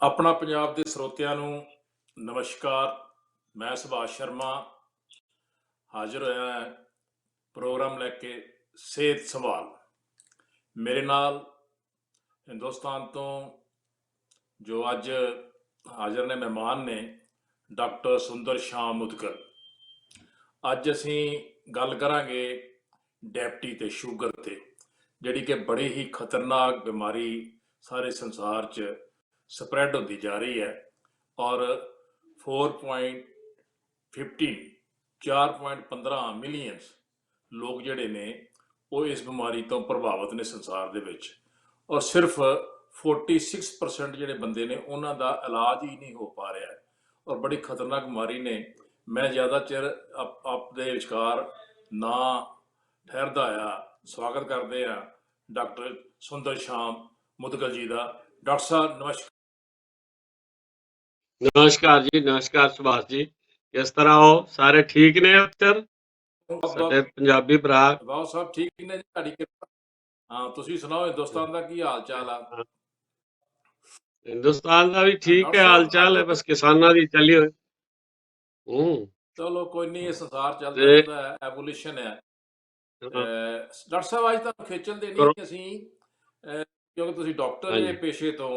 अपना पंजाब के ਸਰੋਤਿਆਂ ਨੂੰ नमस्कार। मैं सुभाष शर्मा हाजिर होया है प्रोग्राम लैके सेहत संभाल। मेरे नाल हिंदुस्तान तो जो अज हाजिर ने मेहमान ने डॉक्टर सुंदर शाम मुदगल। अज असी गल करांगे डायबिटी ते शूगर ते, जिहड़ी कि बड़ी ही खतरनाक बीमारी सारे संसार च स्प्रैड होती जा रही है और 4.15 मिलियन लोग जिहड़े ने वो इस बीमारी तो प्रभावित ने संसार दे विच, और सिर्फ 46% जिहड़े बंदे ने उन्हां दा इलाज ही नहीं हो पा रहा है और बड़ी खतरनाक बीमारी ने। मैं ज़्यादा चिर आपदे विचकार ना ठहरदा आया स्वागत करते हैं डॉक्टर सुंदर शाम मुदगल जी का। डॉक्टर साहब नमस्कार। नमस्कार जी, नमस्कार सुभाष जी, किस तरह हो? सारे ठीक ने उत्तर साडे पंजाबी भरा? बहुत सब ठीक ने जी, तुहाडी किरपा। हाँ, तुसीं सुनाओ हिंदुस्तान का की हाल चाल आ? हिंदुस्तान का भी ठीक डॉक्टर है, हाल साहब चाल है, अज बस किसानां दी चली हुई। चलो कोई नहीं, ये संसार चलता ते रहता है, एवोल्यूशन है। डॉक्टर साहब अज तुहानूं खेचल देनी करो। असीं क्योंकि तुसीं डॉक्टर हाँ जे जी, पेशे तो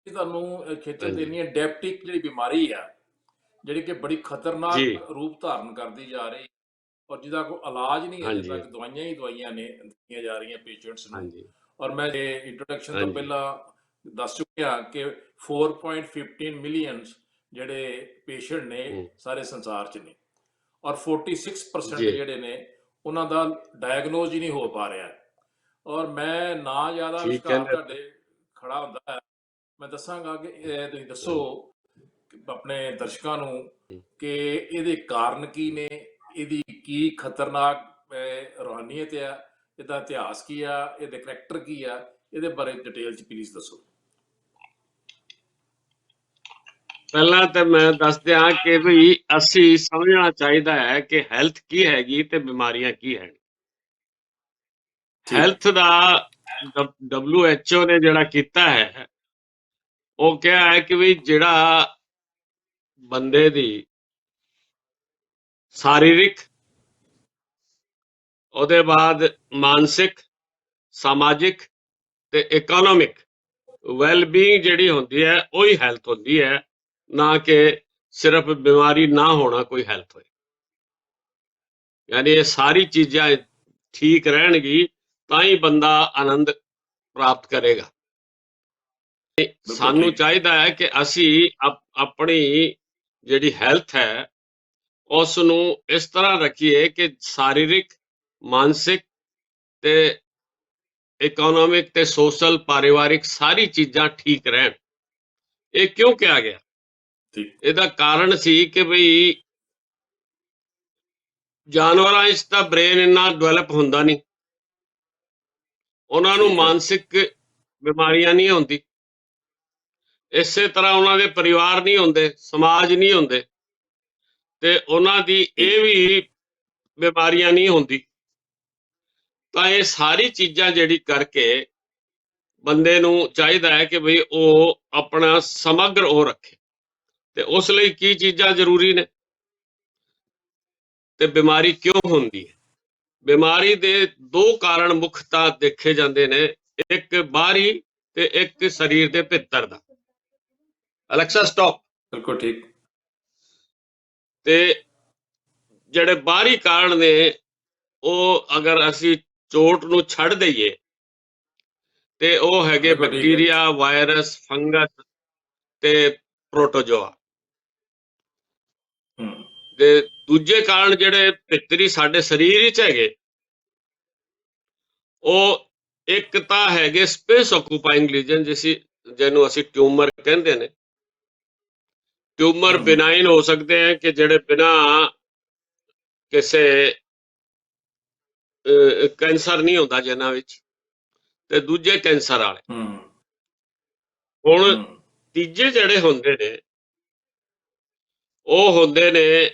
तुहानूं खेचल हाँ जी, देनी है डायबिटिक जिहड़ी बीमारी है, जिहड़ी कि बड़ी जी, खतरनाक रूप धारण करती जा रही और जिहदा कोई इलाज नहीं हाँ अजे जी, तक, दवाइयां ही दवाइयां ने दित्तियां जा रही पेशेंट्स हाँ नूं। जी, और मैं इंट्रोडक्शन हाँ तो जी, पहला दस चुकिया कि 4.15 मिलियन जिहड़े पेशेंट ने सारे संसार च ने और 46% जी, जिहड़े ने उन्हां दा डायगनोज ही नहीं हो पा रहा। और मैं ना ज़्यादा ठीक है विचकार ने। तुहाडे खड़ा हुंदा है, मैं दसांगा कि तुसीं दसो अपने दर्शकों ਨੂੰ कि ਇਹਦੇ ਕਾਰਨ ਕੀ ਨੇ, ਇਹਦੀ ਕੀ ਖਤਰਨਾਕ ਰੂਹਾਨੀਅਤ ਆ, ਇਹਦਾ ਇਤਿਹਾਸ ਕੀ ਆ, ਇਹਦੇ ਕਰੈਕਟਰ ਕੀ ਆ, ਇਹਦੇ ਬਾਰੇ ਡਿਟੇਲ ਚ ਪਲੀਜ਼ ਦੱਸੋ। ਪਹਿਲਾਂ ਤੇ ਮੈਂ ਦੱਸ ਦਿਆਂ ਕਿ ਵੀ ਅਸੀਂ ਸਮਝਣਾ ਚਾਹੀਦਾ ਹੈ ਕਿ ਹੈਲਥ ਕੀ ਹੈਗੀ ਤੇ ਬਿਮਾਰੀਆਂ ਕੀ ਹੈ। ਹੈਲਥ ਦਾ WHO ਨੇ ਜਿਹੜਾ ਕੀਤਾ ਹੈ ਉਹ ਕਿਹਾ ਹੈ ਕਿ ਵੀ ਜਿਹੜਾ ਬੰਦੇ ਦੀ शारीरिक ਉਹਦੇ ਬਾਅਦ ਮਾਨਸਿਕ ਸਮਾਜਿਕ ਤੇ ਇਕਨੋਮਿਕ ਵੈਲਬੀਇੰਗ ਜਿਹੜੀ ਹੁੰਦੀ ਹੈ ਉਹੀ ਹੈਲਥ ਹੁੰਦੀ ਹੈ, ਨਾ ਕਿ ਸਿਰਫ ਬਿਮਾਰੀ ਨਾ ਹੋਣਾ ਕੋਈ ਹੈਲਥ ਹੋਏ। ਯਾਨੀ ਇਹ ਸਾਰੀ ਚੀਜ਼ਾਂ ਠੀਕ ਰਹਿਣਗੀ ਤਾਂ ਹੀ ਬੰਦਾ ਆਨੰਦ ਪ੍ਰਾਪਤ ਕਰੇਗਾ। ਸਾਨੂੰ ਚਾਹੀਦਾ ਹੈ ਕਿ ਅਸੀਂ ਆਪਣੀ ਜਿਹੜੀ ਹੈਲਥ ਹੈ ਉਸ ਨੂੰ ਇਸ ਤਰ੍ਹਾਂ ਰੱਖੀਏ ਕਿ शारीरिक मानसिक ਤੇ ਇਕਨੋਮਿਕ ਤੇ ਸੋਸ਼ਲ ਪਾਰਿਵਾਰਿਕ ਸਾਰੀ ਚੀਜ਼ਾਂ ਠੀਕ ਰਹਿਣ। ਇਹ ਕਿਉਂ ਕਿਹਾ ਗਿਆ? ਇਹਦਾ ਕਾਰਨ ਸੀ ਕਿ ਬਈ ਜਾਨਵਰਾਂ ਵਿੱਚ ਤਾਂ ਬ੍ਰੇਨ ਇੰਨਾ ਡਿਵੈਲਪ ਹੁੰਦਾ ਨਹੀਂ, ਉਹਨਾਂ ਨੂੰ ਮਾਨਸਿਕ ਬਿਮਾਰੀਆਂ ਨਹੀਂ ਹੁੰਦੀ, ਇਸੇ ਤਰ੍ਹਾਂ ਉਹਨਾਂ ਦੇ ਪਰਿਵਾਰ ਨਹੀਂ ਹੁੰਦੇ, ਸਮਾਜ ਨਹੀਂ ਹੁੰਦੇ ਤੇ ਉਹਨਾਂ ਦੀ ਇਹ ਵੀ ਬਿਮਾਰੀਆਂ ਨਹੀਂ ਹੁੰਦੀ। ਤਾਂ ਇਹ ਸਾਰੀ ਚੀਜ਼ਾਂ ਜਿਹੜੀ ਕਰਕੇ ਬੰਦੇ ਨੂੰ ਚਾਹੀਦਾ ਹੈ ਕਿ ਬਈ ਉਹ ਆਪਣਾ ਸਮਗਰ ਉਹ ਰੱਖੇ। ਤੇ ਉਸ ਲਈ ਕੀ ਚੀਜ਼ਾਂ ਜ਼ਰੂਰੀ ਨੇ ਤੇ ਬਿਮਾਰੀ ਕਿਉਂ ਹੁੰਦੀ ਹੈ? ਬਿਮਾਰੀ ਦੇ ਦੋ ਕਾਰਨ ਮੁੱਖ ਤਾਂ ਦੇਖੇ ਜਾਂਦੇ ਨੇ, ਇੱਕ ਬਾਹਰੀ ਤੇ ਇੱਕ ਸਰੀਰ ਦੇ ਭਿੱਤਰ ਦਾ। Alexa stop. ਬਿਲਕੁਲ ਠੀਕ। ਤੇ ਜਿਹੜੇ ਬਾਹਰੀ ਕਾਰਨ ਨੇ ਉਹ ਅਗਰ ਅਸੀਂ ਚੋਟ ਨੂੰ ਛੱਡ ਦਈਏ ਤੇ ਉਹ ਹੈਗੇ ਬੈਕਟੀਰੀਆ, ਵਾਇਰਸ, ਫੰਗਸ ਤੇ ਪ੍ਰੋਟੋਜੋਆ। ਤੇ ਦੂਜੇ ਕਾਰਨ ਜਿਹੜੇ ਭਿੱਤਰੀ ਸਾਡੇ ਸਰੀਰ ਵਿੱਚ ਹੈਗੇ ਉਹ ਇੱਕ ਤਾਂ ਹੈਗੇ ਸਪੇਸ ਆਕੂਪਾਈਂਗ ਲੀਜਨ, ਜਿਹਨੂੰ ਅਸੀਂ ਟਿਊਮਰ ਕਹਿੰਦੇ ਨੇ। ਟਿਊਮਰ ਬਿਨਾਈਨ ਹੋ ਸਕਦੇ ਹੈ ਕਿ ਜਿਹੜੇ ਬਿਨਾ ਕਿਸੇ ਕੈਂਸਰ ਨਹੀਂ ਹੁੰਦਾ ਜਿਨ੍ਹਾਂ ਵਿੱਚ, ਤੇ ਦੂਜੇ ਕੈਂਸਰ ਵਾਲੇ। ਹੁਣ ਤੀਜੇ ਜਿਹੜੇ ਹੁੰਦੇ ਨੇ ਉਹ ਹੁੰਦੇ ਨੇ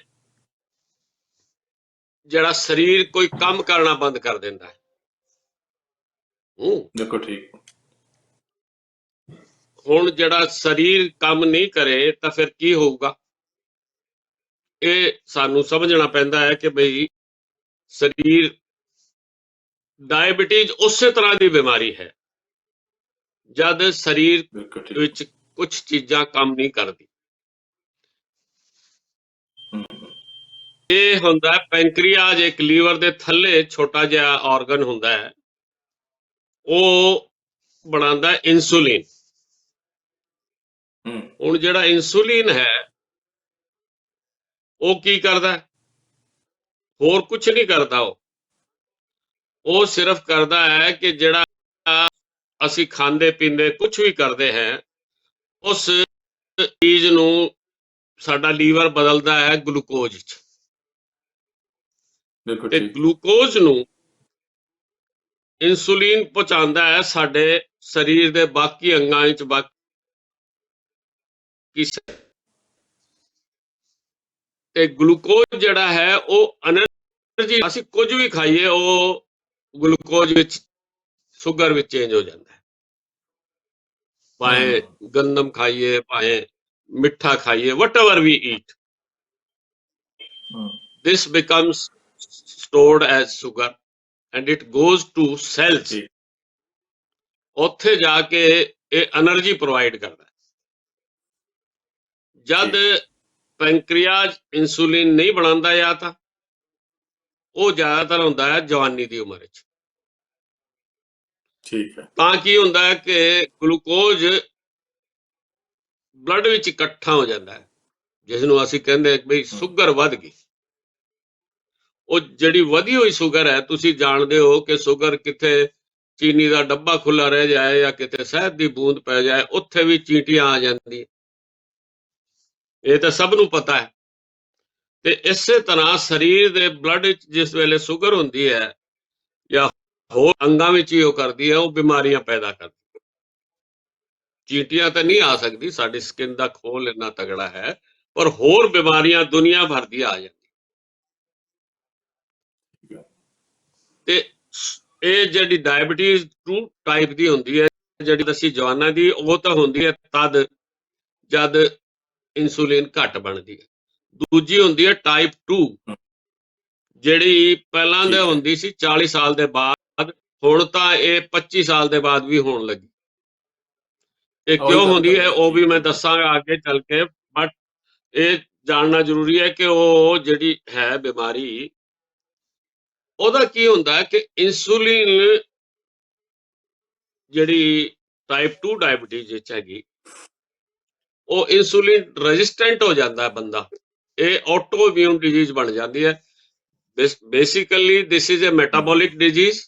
ਜਿਹੜਾ ਸਰੀਰ ਕੋਈ ਕੰਮ ਕਰਨਾ ਬੰਦ ਕਰ ਦਿੰਦਾ ਹੈ। ਦੇਖੋ ਠੀਕ। ਹੁਣ ਜਿਹੜਾ ਸਰੀਰ ਕੰਮ ਨਹੀਂ ਕਰੇ ਤਾਂ ਫਿਰ ਕੀ ਹੋਊਗਾ? ਇਹ ਸਾਨੂੰ ਸਮਝਣਾ ਪੈਂਦਾ ਹੈ ਕਿ ਬਈ ਸਰੀਰ ਡਾਇਬੀਟੀਜ਼ ਉਸੇ ਤਰ੍ਹਾਂ ਦੀ ਬਿਮਾਰੀ ਹੈ ਜਦ ਸਰੀਰ ਬਿਲਕੁਲ ਠੀਕ। ਵਿੱਚ ਕੁਝ ਚੀਜ਼ਾਂ ਕੰਮ ਨਹੀਂ ਕਰਦੀ। ਹਮ, ਇਹ ਹੁੰਦਾ ਪੈਂਕਰੀਆਜ, ਇੱਕ ਲੀਵਰ ਦੇ ਥੱਲੇ ਛੋਟਾ ਜਿਹਾ ਆਰਗਨ ਹੁੰਦਾ ਹੈ, ਉਹ ਬਣਾਉਂਦਾ ਇਨਸੂਲਿਨ। ਹਮ, ਹੁਣ ਜਿਹੜਾ ਇਨਸੂਲਿਨ ਹੈ ਉਹ ਕੀ ਕਰਦਾ? ਹੋਰ ਕੁਝ ਨਹੀਂ ਕਰਦਾ। ਉਹ ਸਿਰਫ ਕਰਦਾ ਹੈ ਕਿ ਜਿਹੜਾ ਅਸੀਂ ਖਾਂਦੇ ਪੀਂਦੇ ਕੁਝ ਵੀ ਕਰਦੇ ਹਾਂ, ਉਸ ਚੀਜ਼ ਨੂੰ ਸਾਡਾ ਲੀਵਰ ਬਦਲਦਾ ਹੈ ਗਲੂਕੋਜ਼ 'ਚ, ਬਿਲਕੁਲ ਤੇ ਠੀਕ। ਗਲੂਕੋਜ਼ ਨੂੰ ਇਨਸੂਲਿਨ ਪਹੁੰਚਾਉਂਦਾ ਹੈ ਸਾਡੇ ਸਰੀਰ ਦੇ ਬਾਕੀ ਅੰਗਾਂ ਵਿੱਚ, ਬਾਕੀ ਤੇ ਗਲੂਕੋਜ਼ ਜਿਹੜਾ ਹੈ ਉਹ એનર્ਜੀ, ਅਸੀਂ ਕੁਝ ਵੀ ਖਾਈਏ ਉਹ ਗਲੂਕੋਜ਼ ਵਿੱਚ, ਸ਼ੂਗਰ ਵਿੱਚ ਚੇਂਜ ਹੋ ਜਾਂਦਾ ਹੈ। ਭਾਵੇਂ ਗੰਦਮ ਖਾਈਏ, ਭਾਵੇਂ ਮਿੱਠਾ ਖਾਈਏ, whatever we eat, this becomes stored as sugar and it goes to cells. ਠੀਕ। ਉੱਥੇ ਜਾ ਕੇ ਇਹ એનર્ਜੀ ਪ੍ਰੋਵਾਈਡ ਕਰਦਾ। ਜਦ ਪੈਂਕਰੀਆਜ ਇਨਸੂਲਿਨ ਨਹੀਂ ਬਣਾਉਂਦਾ ਜਾਂ ਤਾਂ ਉਹ ਜ਼ਿਆਦਾਤਰ ਹੁੰਦਾ ਹੈ ਜਵਾਨੀ ਦੀ ਉਮਰ ਵਿੱਚ। ਠੀਕ ਹੈ। ਤਾਂ ਕੀ ਹੁੰਦਾ ਹੈ ਕਿ ਗਲੂਕੋਜ਼ ਬਲੱਡ ਵਿੱਚ ਇਕੱਠਾ ਹੋ ਜਾਂਦਾ ਹੈ, ਜਿਸ ਨੂੰ ਅਸੀਂ ਕਹਿੰਦੇ ਬਈ ਸ਼ੂਗਰ ਵੱਧ ਗਈ। ਉਹ ਜਿਹੜੀ ਵਧੀ ਹੋਈ ਸ਼ੂਗਰ ਹੈ, ਤੁਸੀਂ ਜਾਣਦੇ ਹੋ ਕਿ ਸ਼ੂਗਰ ਕਿਤੇ ਚੀਨੀ ਦਾ ਡੱਬਾ ਖੁੱਲਾ ਰਹਿ ਜਾਏ ਜਾਂ ਕਿਤੇ ਸ਼ਹਿਦ ਦੀ ਬੂੰਦ ਪੈ ਜਾਏ, ਉੱਥੇ ਵੀ ਚੀਂਟੀਆਂ ਆ ਜਾਂਦੀਆਂ। ਇਹ ਤਾਂ ਸਭ ਨੂੰ ਪਤਾ ਹੈ। ਤੇ ਇਸੇ ਤਰ੍ਹਾਂ ਸਰੀਰ ਦੇ ਬਲੱਡ ਵਿੱਚ ਜਿਸ ਵੇਲੇ ਸ਼ੂਗਰ ਹੁੰਦੀ ਹੈ ਜਾਂ ਹੋਰ ਅੰਗਾਂ ਵਿੱਚ ਹੀ ਉਹ ਕਰਦੀ ਹੈ, ਉਹ ਬਿਮਾਰੀਆਂ ਪੈਦਾ ਕਰਦੀ। ਚੀਂਟੀਆਂ ਤਾਂ ਨਹੀਂ ਆ ਸਕਦੀ, ਸਾਡੀ ਸਕਿਨ ਦਾ ਖੋਲ ਇੰਨਾ ਤਗੜਾ ਹੈ, ਪਰ ਹੋਰ ਬਿਮਾਰੀਆਂ ਦੁਨੀਆ ਭਰ ਦੀਆਂ ਆ ਜਾਂਦੀਆਂ। ਤੇ ਇਹ ਜਿਹੜੀ ਡਾਇਬੀਟੀਜ਼ 2 ਟਾਈਪ ਦੀ ਹੁੰਦੀ ਹੈ, ਜਿਹੜੀ ਅਸੀਂ ਜਵਾਨਾਂ ਦੀ, ਉਹ ਤਾਂ ਹੁੰਦੀ ਹੈ ਤਦ ਜਦ ਇਨਸੂਲਿਨ ਘੱਟ ਬਣਦੀ ਹੈ। ਦੂਜੀ ਹੁੰਦੀ ਹੈ ਟਾਈਪ 2, ਜਿਹੜੀ ਪਹਿਲਾਂ ਦੇ ਹੁੰਦੀ ਸੀ 40 ਸਾਲ ਦੇ ਬਾਅਦ, ਹੁਣ ਤਾਂ ਇਹ 25 ਸਾਲ ਦੇ ਬਾਅਦ ਵੀ ਹੋਣ ਲੱਗੀ। ਇਹ ਕਿਉਂ ਹੁੰਦੀ ਹੈ ਉਹ ਵੀ ਮੈਂ ਦੱਸਾਂਗਾ ਅੱਗੇ ਚੱਲ ਕੇ, ਬਟ ਇਹ ਜਾਣਨਾ ਜ਼ਰੂਰੀ ਹੈ ਕਿ ਉਹ ਜਿਹੜੀ ਹੈ ਬਿਮਾਰੀ, ਉਹਦਾ ਕੀ ਹੁੰਦਾ ਹੈ ਕਿ ਇਨਸੂਲਿਨ ਜਿਹੜੀ ਟਾਈਪ 2 ਡਾਇਬੀਟੀਜ਼ ਵਿੱਚ ਹੈਗੀ, ਉਹ ਇਨਸੂਲਿਨ ਰੈਜ਼ਿਸਟੈਂਟ ਹੋ ਜਾਂਦਾ ਹੈ ਬੰਦਾ। ਇਹ ਆਟੋ ਇਮਿਊਨ ਡਿਜ਼ੀਜ਼ ਬਣ ਜਾਂਦੀ ਹੈ। Basically this is a metabolic disease,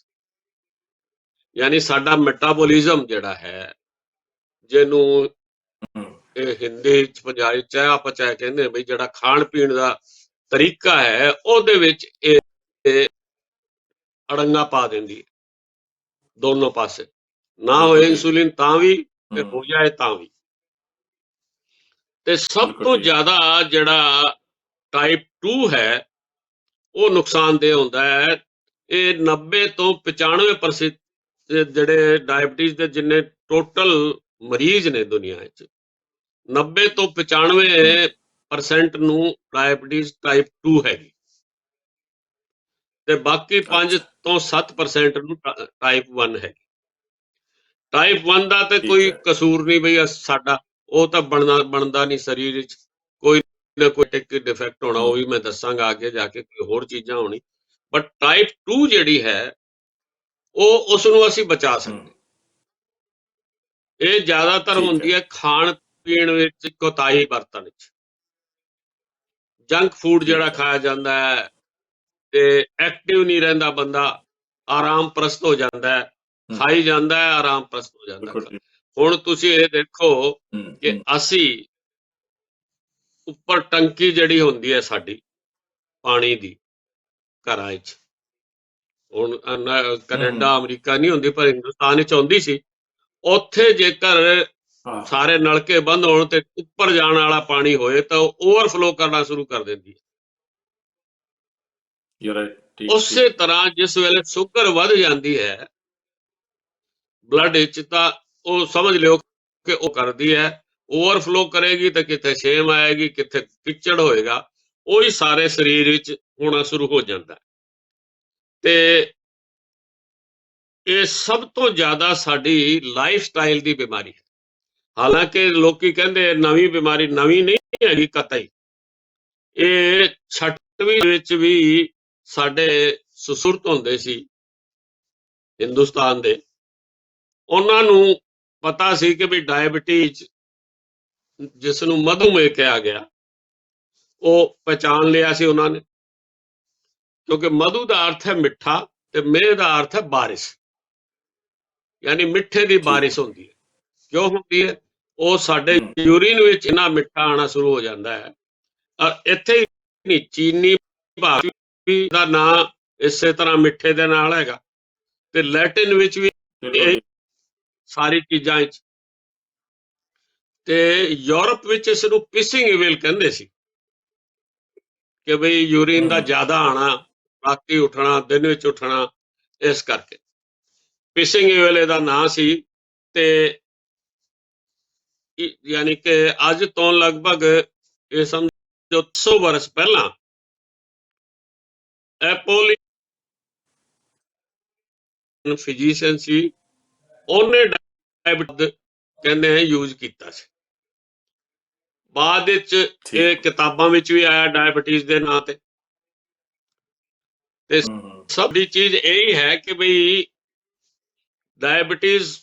ਯਾਨੀ ਸਾਡਾ ਮੈਟਾਬੋਲਿਜ਼ਮ ਜਿਹੜਾ ਹੈ, ਜਿਹਨੂੰ ਇਹ ਹਿੰਦੀ ਚ ਪੰਜਾਬੀ ਚਾਹ ਪਚਾ ਕਹਿੰਦੇ ਬਈ, ਜਿਹੜਾ ਖਾਣ ਪੀਣ ਦਾ ਤਰੀਕਾ ਹੈ, ਉਹਦੇ ਵਿੱਚ ਇਹ ਅੜੰਗਾ ਪਾ ਦਿੰਦੀ ਹੈ ਦੋਨੋਂ ਪਾਸੇ। ਨਾ ਹੋਏ ਇਨਸੂਲਿਨ ਤਾਂ ਵੀ, ਤੇ ਹੋ ਜਾਏ ਤਾਂ ਵੀ। ਤੇ ਸਭ ਤੋਂ ਜ਼ਿਆਦਾ ਜਿਹੜਾ ਟਾਈਪ 2 ਹੈ ਉਹ ਨੁਕਸਾਨਦੇਹ ਹੁੰਦਾ ਹੈ। ਇਹ 90 ਤੋਂ 95% ਜਿਹੜੇ ਡਾਇਬੀਟੀਜ਼ ਦੇ ਜਿੰਨੇ ਟੋਟਲ ਮਰੀਜ਼ ਨੇ ਦੁਨੀਆ ਵਿੱਚ, 90 ਤੋਂ 95% ਨੂੰ ਡਾਇਬੀਟੀਜ਼ ਟਾਈਪ 2 ਹੈਗੀ, ਤੇ ਬਾਕੀ 5 ਤੋਂ 7% ਨੂੰ ਟਾਈਪ 1 ਹੈਗੀ। ਟਾਈਪ 1 ਦਾ ਤੇ ਕੋਈ ਕਸੂਰ ਨਹੀਂ ਬਈ ਸਾਡਾ, ਉਹ ਤਾਂ ਬਣਦਾ ਨਹੀਂ ਸਰੀਰ ਵਿੱਚ, ਕੋਈ ਨਾ ਕੋਈ ਟੈਕ ਡਿਫੈਕਟ ਹੋਣਾ, ਉਹ ਵੀ ਮੈਂ ਦੱਸਾਂਗਾ ਅੱਗੇ ਜਾ ਕੇ, ਕੋਈ ਹੋਰ ਚੀਜ਼ਾਂ ਹੋਣੀ। ਬਟ ਟਾਈਪ 2 ਜਿਹੜੀ ਹੈ ਉਹ ਉਸ ਨੂੰ ਅਸੀਂ ਬਚਾ ਸਕਦੇ। ਇਹ ਜ਼ਿਆਦਾਤਰ ਹੁੰਦੀ ਹੈ ਖਾਣ ਪੀਣ ਵਿੱਚ, ਕੋਤਾਹੀ ਵਰਤਣ ਵਿੱਚ। ਜੰਕ ਫੂਡ ਜਿਹੜਾ ਖਾਇਆ ਜਾਂਦਾ ਹੈ, ਤੇ ਐਕਟਿਵ ਨਹੀਂ ਰਹਿੰਦਾ ਬੰਦਾ, ਆਰਾਮ ਪ੍ਰਸਤ ਹੋ ਜਾਂਦਾ ਹੈ, ਖਾਈ ਜਾਂਦਾ ਹੈ, ਆਰਾਮ ਪ੍ਰਸਤ ਹੋ ਜਾਂਦਾ ਹੈ। ਹੁਣ ਤੁਸੀਂ ਇਹ ਦੇਖੋ ਕਿ ਅਸੀਂ ਉੱਪਰ ਟੰਕੀ ਜਿਹੜੀ ਹੁੰਦੀ ਹੈ ਸਾਡੀ ਪਾਣੀ ਦੀ ਘਰਾਂ ਵਿੱਚ, ਹੁਣ ਕੈਨੇਡਾ ਅਮਰੀਕਾ ਨਹੀਂ ਹੁੰਦੀ ਪਰ ਹਿੰਦੁਸਤਾਨ ਵਿੱਚ ਆਉਂਦੀ ਸੀ, ਉੱਥੇ ਜੇਕਰ ਸਾਰੇ ਨਲਕੇ ਬੰਦ ਹੋਣ ਤੇ ਉੱਪਰ ਜਾਣ ਵਾਲਾ ਪਾਣੀ ਹੋਏ ਤਾਂ ਉਹ ਓਵਰਫਲੋ ਕਰਨਾ ਸ਼ੁਰੂ ਕਰ ਦਿੰਦੀ ਹੈ। ਉਸੇ ਤਰ੍ਹਾਂ ਜਿਸ ਵੇਲੇ ਸ਼ੂਗਰ ਵੱਧ ਜਾਂਦੀ ਹੈ ਬਲੱਡ ਵਿੱਚ, ਤਾਂ ਉਹ ਸਮਝ ਲਿਓ ਕਿ ਉਹ ਕਰਦੀ ਹੈ, ਓਵਰਫਲੋ ਕਰੇਗੀ ਤਾਂ ਕਿਤੇ ਛੇਮ ਆਏਗੀ, ਕਿਤੇ ਕਿਚੜ ਹੋਏਗਾ, ਉਹੀ ਸਾਰੇ ਸਰੀਰ ਵਿੱਚ ਹੋਣਾ ਸ਼ੁਰੂ ਹੋ ਜਾਂਦਾ ਹੈ। ਤੇ ਇਹ ਸਭ ਤੋਂ ਜ਼ਿਆਦਾ ਸਾਡੀ ਲਾਈਫ ਸਟਾਈਲ ਦੀ ਬਿਮਾਰੀ ਹੈ। ਹਾਲਾਂਕਿ ਲੋਕੀ ਕਹਿੰਦੇ ਨਵੀਂ ਬਿਮਾਰੀ, ਨਵੀਂ ਨਹੀਂ ਹੈਗੀ ਕਤਈ। ਇਹ 6ਵੀਂ ਵਿੱਚ ਵੀ ਸਾਡੇ ਸੁਸੁਰਤ ਹੁੰਦੇ ਸੀ ਹਿੰਦੁਸਤਾਨ ਦੇ, ਉਹਨਾਂ ਨੂੰ ਪਤਾ ਸੀ ਕਿ ਵੀ ਡਾਇਬਟੀਜ਼, ਜਿਸ ਨੂੰ ਮਧੂਮੇਹ ਕਿਹਾ ਗਿਆ, ਉਹ ਪਹਿਚਾਨ ਲਿਆ ਸੀ ਉਹਨਾਂ ਨੇ, ਕਿਉਂਕਿ ਮਧੂ ਦਾ ਅਰਥ ਹੈ ਮਿੱਠਾ ਤੇ ਮੇਹ ਦਾ ਅਰਥ ਹੈ ਬਾਰਿਸ਼, ਯਾਨੀ ਮਿੱਠੇ ਦੀ ਬਾਰਿਸ਼ ਹੁੰਦੀ ਹੈ। ਕਿਉਂ ਹੁੰਦੀ ਹੈ? ਉਹ ਸਾਡੇ ਯੂਰੀਨ ਵਿੱਚ ਇੰਨਾ ਮਿੱਠਾ ਆਉਣਾ ਸ਼ੁਰੂ ਹੋ ਜਾਂਦਾ ਹੈ। ਇੱਥੇ ਹੀ ਨਹੀਂ, ਚੀਨੀ ਭਾਸ਼ਾ ਦਾ ਨਾਂ ਇਸੇ ਤਰ੍ਹਾਂ ਮਿੱਠੇ ਦੇ ਨਾਲ ਹੈਗਾ, ਤੇ ਲੈਟਿਨ ਵਿੱਚ ਵੀ ਇਹ ਸਾਰੀ ਚੀਜ਼ਾਂ ਵਿੱਚ, ਤੇ ਯੂਰਪ ਵਿੱਚ ਇਸ ਨੂੰ ਪਿਸਿੰਗ ਇਵਲ ਕਹਿੰਦੇ ਸੀ, ਕਿ ਬਈ ਯੂਰੀਨ ਦਾ ਜ਼ਿਆਦਾ ਆਣਾ, ਰਾਤੀ ਉੱਠਣਾ, ਦਿਨ ਵਿੱਚ ਉੱਠਣਾ, ਇਸ ਕਰਕੇ ਪਿਸਿੰਗ ਇਵਲ ਇਹਦਾ ਨਾਂ ਸੀ। ਤੇ ਯਾਨੀ ਕਿ ਅੱਜ ਤੋਂ ਲਗਭਗ ਇਹ ਸਮਝੋ 100 ਵਰਸ ਪਹਿਲਾਂ ਫਿਜ਼ੀਸ਼ੀਅਨ ਸੀ, ਉਹਨੇ ਡਾਇਬਟੀਜ਼ ਕਹਿੰਦੇ ਹੈ ਯੂਜ਼ ਕੀਤਾ ਸੀ। ਬਾਅਦ ਵਿੱਚ ਇਹ ਕਿਤਾਬਾਂ ਵਿੱਚ ਵੀ ਆਇਆ ਡਾਇਬਟੀਜ਼ ਦੇ ਨਾਂ ਤੇ। ਤੇ ਸਭ ਦੀ ਚੀਜ਼ ਇਹੀ ਹੈ ਕਿ ਬਈ ਡਾਇਬਟੀਜ਼,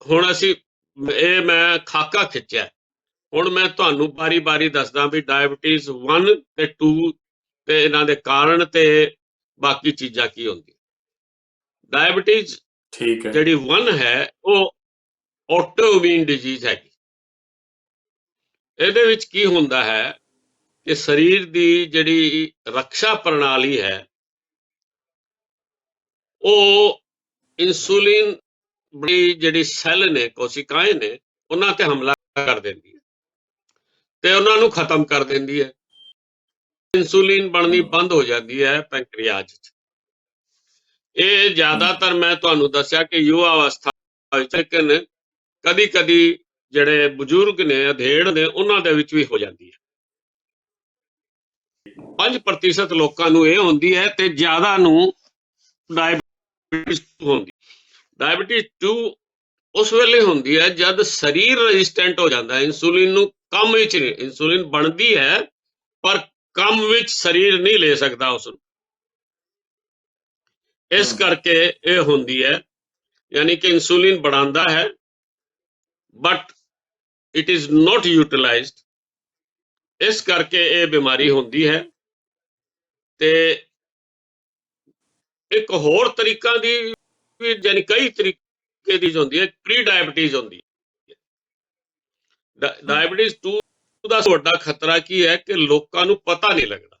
ਹੁਣ ਅਸੀਂ ਇਹ ਮੈਂ ਖਾਕਾ ਖਿੱਚਿਆ, ਹੁਣ ਮੈਂ ਤੁਹਾਨੂੰ ਬਾਰੀ ਬਾਰੀ ਦੱਸਦਾ ਵੀ ਡਾਇਬਟੀਜ਼ 1 ਤੇ 2 ਤੇ ਇਹਨਾਂ ਦੇ ਕਾਰਨ ਤੇ ਬਾਕੀ ਚੀਜ਼ਾਂ ਕੀ ਹੁੰਦੀਆਂ। ਡਾਇਬਟੀਜ਼ ਜਿਹੜੀ 1 ਹੈ ਉਹ ਆਟੋਇਮਿਊਨ ਡਿਜ਼ੀਜ਼ ਹੈਗੀ। ਇਹਦੇ ਵਿੱਚ ਕੀ ਹੁੰਦਾ ਹੈ ਕਿ ਸਰੀਰ ਦੀ ਜਿਹੜੀ ਰੱਖਿਆ ਪ੍ਰਣਾਲੀ ਹੈ, ਉਹ ਇਨਸੂਲਿਨ ਬੜੀ ਜਿਹੜੀ ਸੈੱਲ ਨੇ, ਕੋਸ਼ਿਕਾएं ਨੇ, ਉਹਨਾਂ ਤੇ ਹਮਲਾ ਕਰ ਦਿੰਦੀ ਹੈ ਤੇ ਉਹਨਾਂ ਨੂੰ ਖਤਮ ਕਰ ਦਿੰਦੀ ਹੈ। ਇਨਸੂਲਿਨ ਬਣਨੀ ਬੰਦ ਹੋ ਜਾਂਦੀ ਹੈ ਪੈਂਕਰੀਆਜ 'ਚ। ਇਹ ਜ਼ਿਆਦਾਤਰ ਮੈਂ ਤੁਹਾਨੂੰ ਦੱਸਿਆ ਕਿ ਯੁਵਾ ਅਵਸਥਾ ਵਿੱਚ, ਲੇਕਿਨ ਕਦੀ ਕਦੀ ਜਿਹੜੇ ਬਜ਼ੁਰਗ ਨੇ, ਅਧੇੜ ਨੇ, ਉਹਨਾਂ ਦੇ ਵਿੱਚ ਵੀ ਹੋ ਜਾਂਦੀ ਹੈ। 5% ਲੋਕਾਂ ਨੂੰ ਇਹ ਹੁੰਦੀ ਹੈ ਤੇ ਜ਼ਿਆਦਾ ਨੂੰ ਡਾਇਬਟੀਜ਼ ਹੁੰਦੀ। ਡਾਇਬਟੀਜ਼ 2 ਉਸ ਵੇਲੇ ਹੁੰਦੀ ਹੈ ਜਦ ਸਰੀਰ ਰੈਜ਼ਿਸਟੈਂਟ ਹੋ ਜਾਂਦਾ ਹੈ ਇਨਸੂਲਿਨ ਨੂੰ ਕੰਮ ਵਿੱਚ ਨਹੀਂ। ਇਨਸੂਲਿਨ ਬਣਦੀ ਹੈ ਪਰ ਕੰਮ ਵਿੱਚ ਸਰੀਰ ਨਹੀਂ ਲੈ ਸਕਦਾ ਉਸ ਨੂੰ, ਇਸ ਕਰਕੇ ਇਹ ਹੁੰਦੀ ਹੈ। ਯਾਨੀ ਕਿ ਇਨਸੂਲਿਨ ਬਣਾਉਂਦਾ ਹੈ ਬਟ ਇਟ ਇਜ਼ ਨੋਟ ਯੂਟਿਲਾਈਜ਼ਡ, ਇਸ ਕਰਕੇ ਇਹ ਬਿਮਾਰੀ ਹੁੰਦੀ ਹੈ। ਤੇ ਇੱਕ ਹੋਰ ਤਰੀਕਾ ਦੀ ਵੀ, ਯਾਨੀ ਕਈ ਤਰੀਕੇ ਦੀ ਹੁੰਦੀ ਹੈ, ਪ੍ਰੀ ਡਾਇਬਟੀਜ਼ ਹੁੰਦੀ ਹੈ। ਡਾਇਬਟੀਜ਼ 2 ਦਾ ਵੱਡਾ ਖਤਰਾ ਕੀ ਹੈ ਕਿ ਲੋਕਾਂ ਨੂੰ ਪਤਾ ਨਹੀਂ ਲੱਗਦਾ।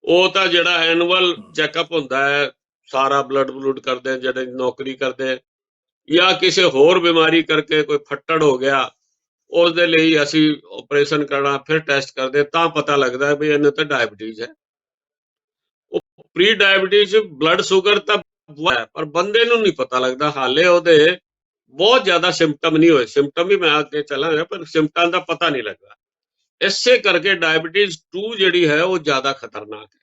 ਉਹ ਤਾਂ ਜਿਹੜਾ ਐਨੂਅਲ ਚੈੱਕਅਪ ਹੁੰਦਾ ਹੈ, ਸਾਰਾ ਬਲੱਡ ਕਰਦੇ, ਜਿਹੜੇ ਨੌਕਰੀ ਕਰਦੇ, ਜਾਂ ਕਿਸੇ ਹੋਰ ਬਿਮਾਰੀ ਕਰਕੇ ਕੋਈ ਫੱਟੜ ਹੋ ਗਿਆ, ਉਸ ਦੇ ਲਈ ਅਸੀਂ ਆਪਰੇਸ਼ਨ ਕਰਨਾ, ਫਿਰ ਟੈਸਟ ਕਰਦੇ, ਤਾਂ ਪਤਾ ਲੱਗਦਾ ਵੀ ਇਹਨੂੰ ਤਾਂ ਡਾਇਬਟੀਜ਼ ਹੈ। ਉਹ ਪ੍ਰੀ ਡਾਇਬਟੀਜ਼ ਬਲੱਡ ਸ਼ੂਗਰ ਤਾਂ ਹੈ, ਪਰ ਬੰਦੇ ਨੂੰ ਨਹੀਂ ਪਤਾ ਲੱਗਦਾ, ਹਾਲੇ ਉਹਦੇ ਬਹੁਤ ਜ਼ਿਆਦਾ ਸਿੰਪਟਮ ਨਹੀਂ ਹੋਏ। ਸਿੰਪਟਮ ਵੀ ਮੈਂ ਅੱਗੇ ਚੱਲਾਂਗਾ, ਪਰ ਸਿੰਪਟਮ ਦਾ ਪਤਾ ਨਹੀਂ ਲੱਗਦਾ। ਇਸੇ ਕਰਕੇ ਡਾਇਬਟੀਜ਼ 2 ਜਿਹੜੀ ਹੈ ਉਹ ਜ਼ਿਆਦਾ ਖਤਰਨਾਕ ਹੈ।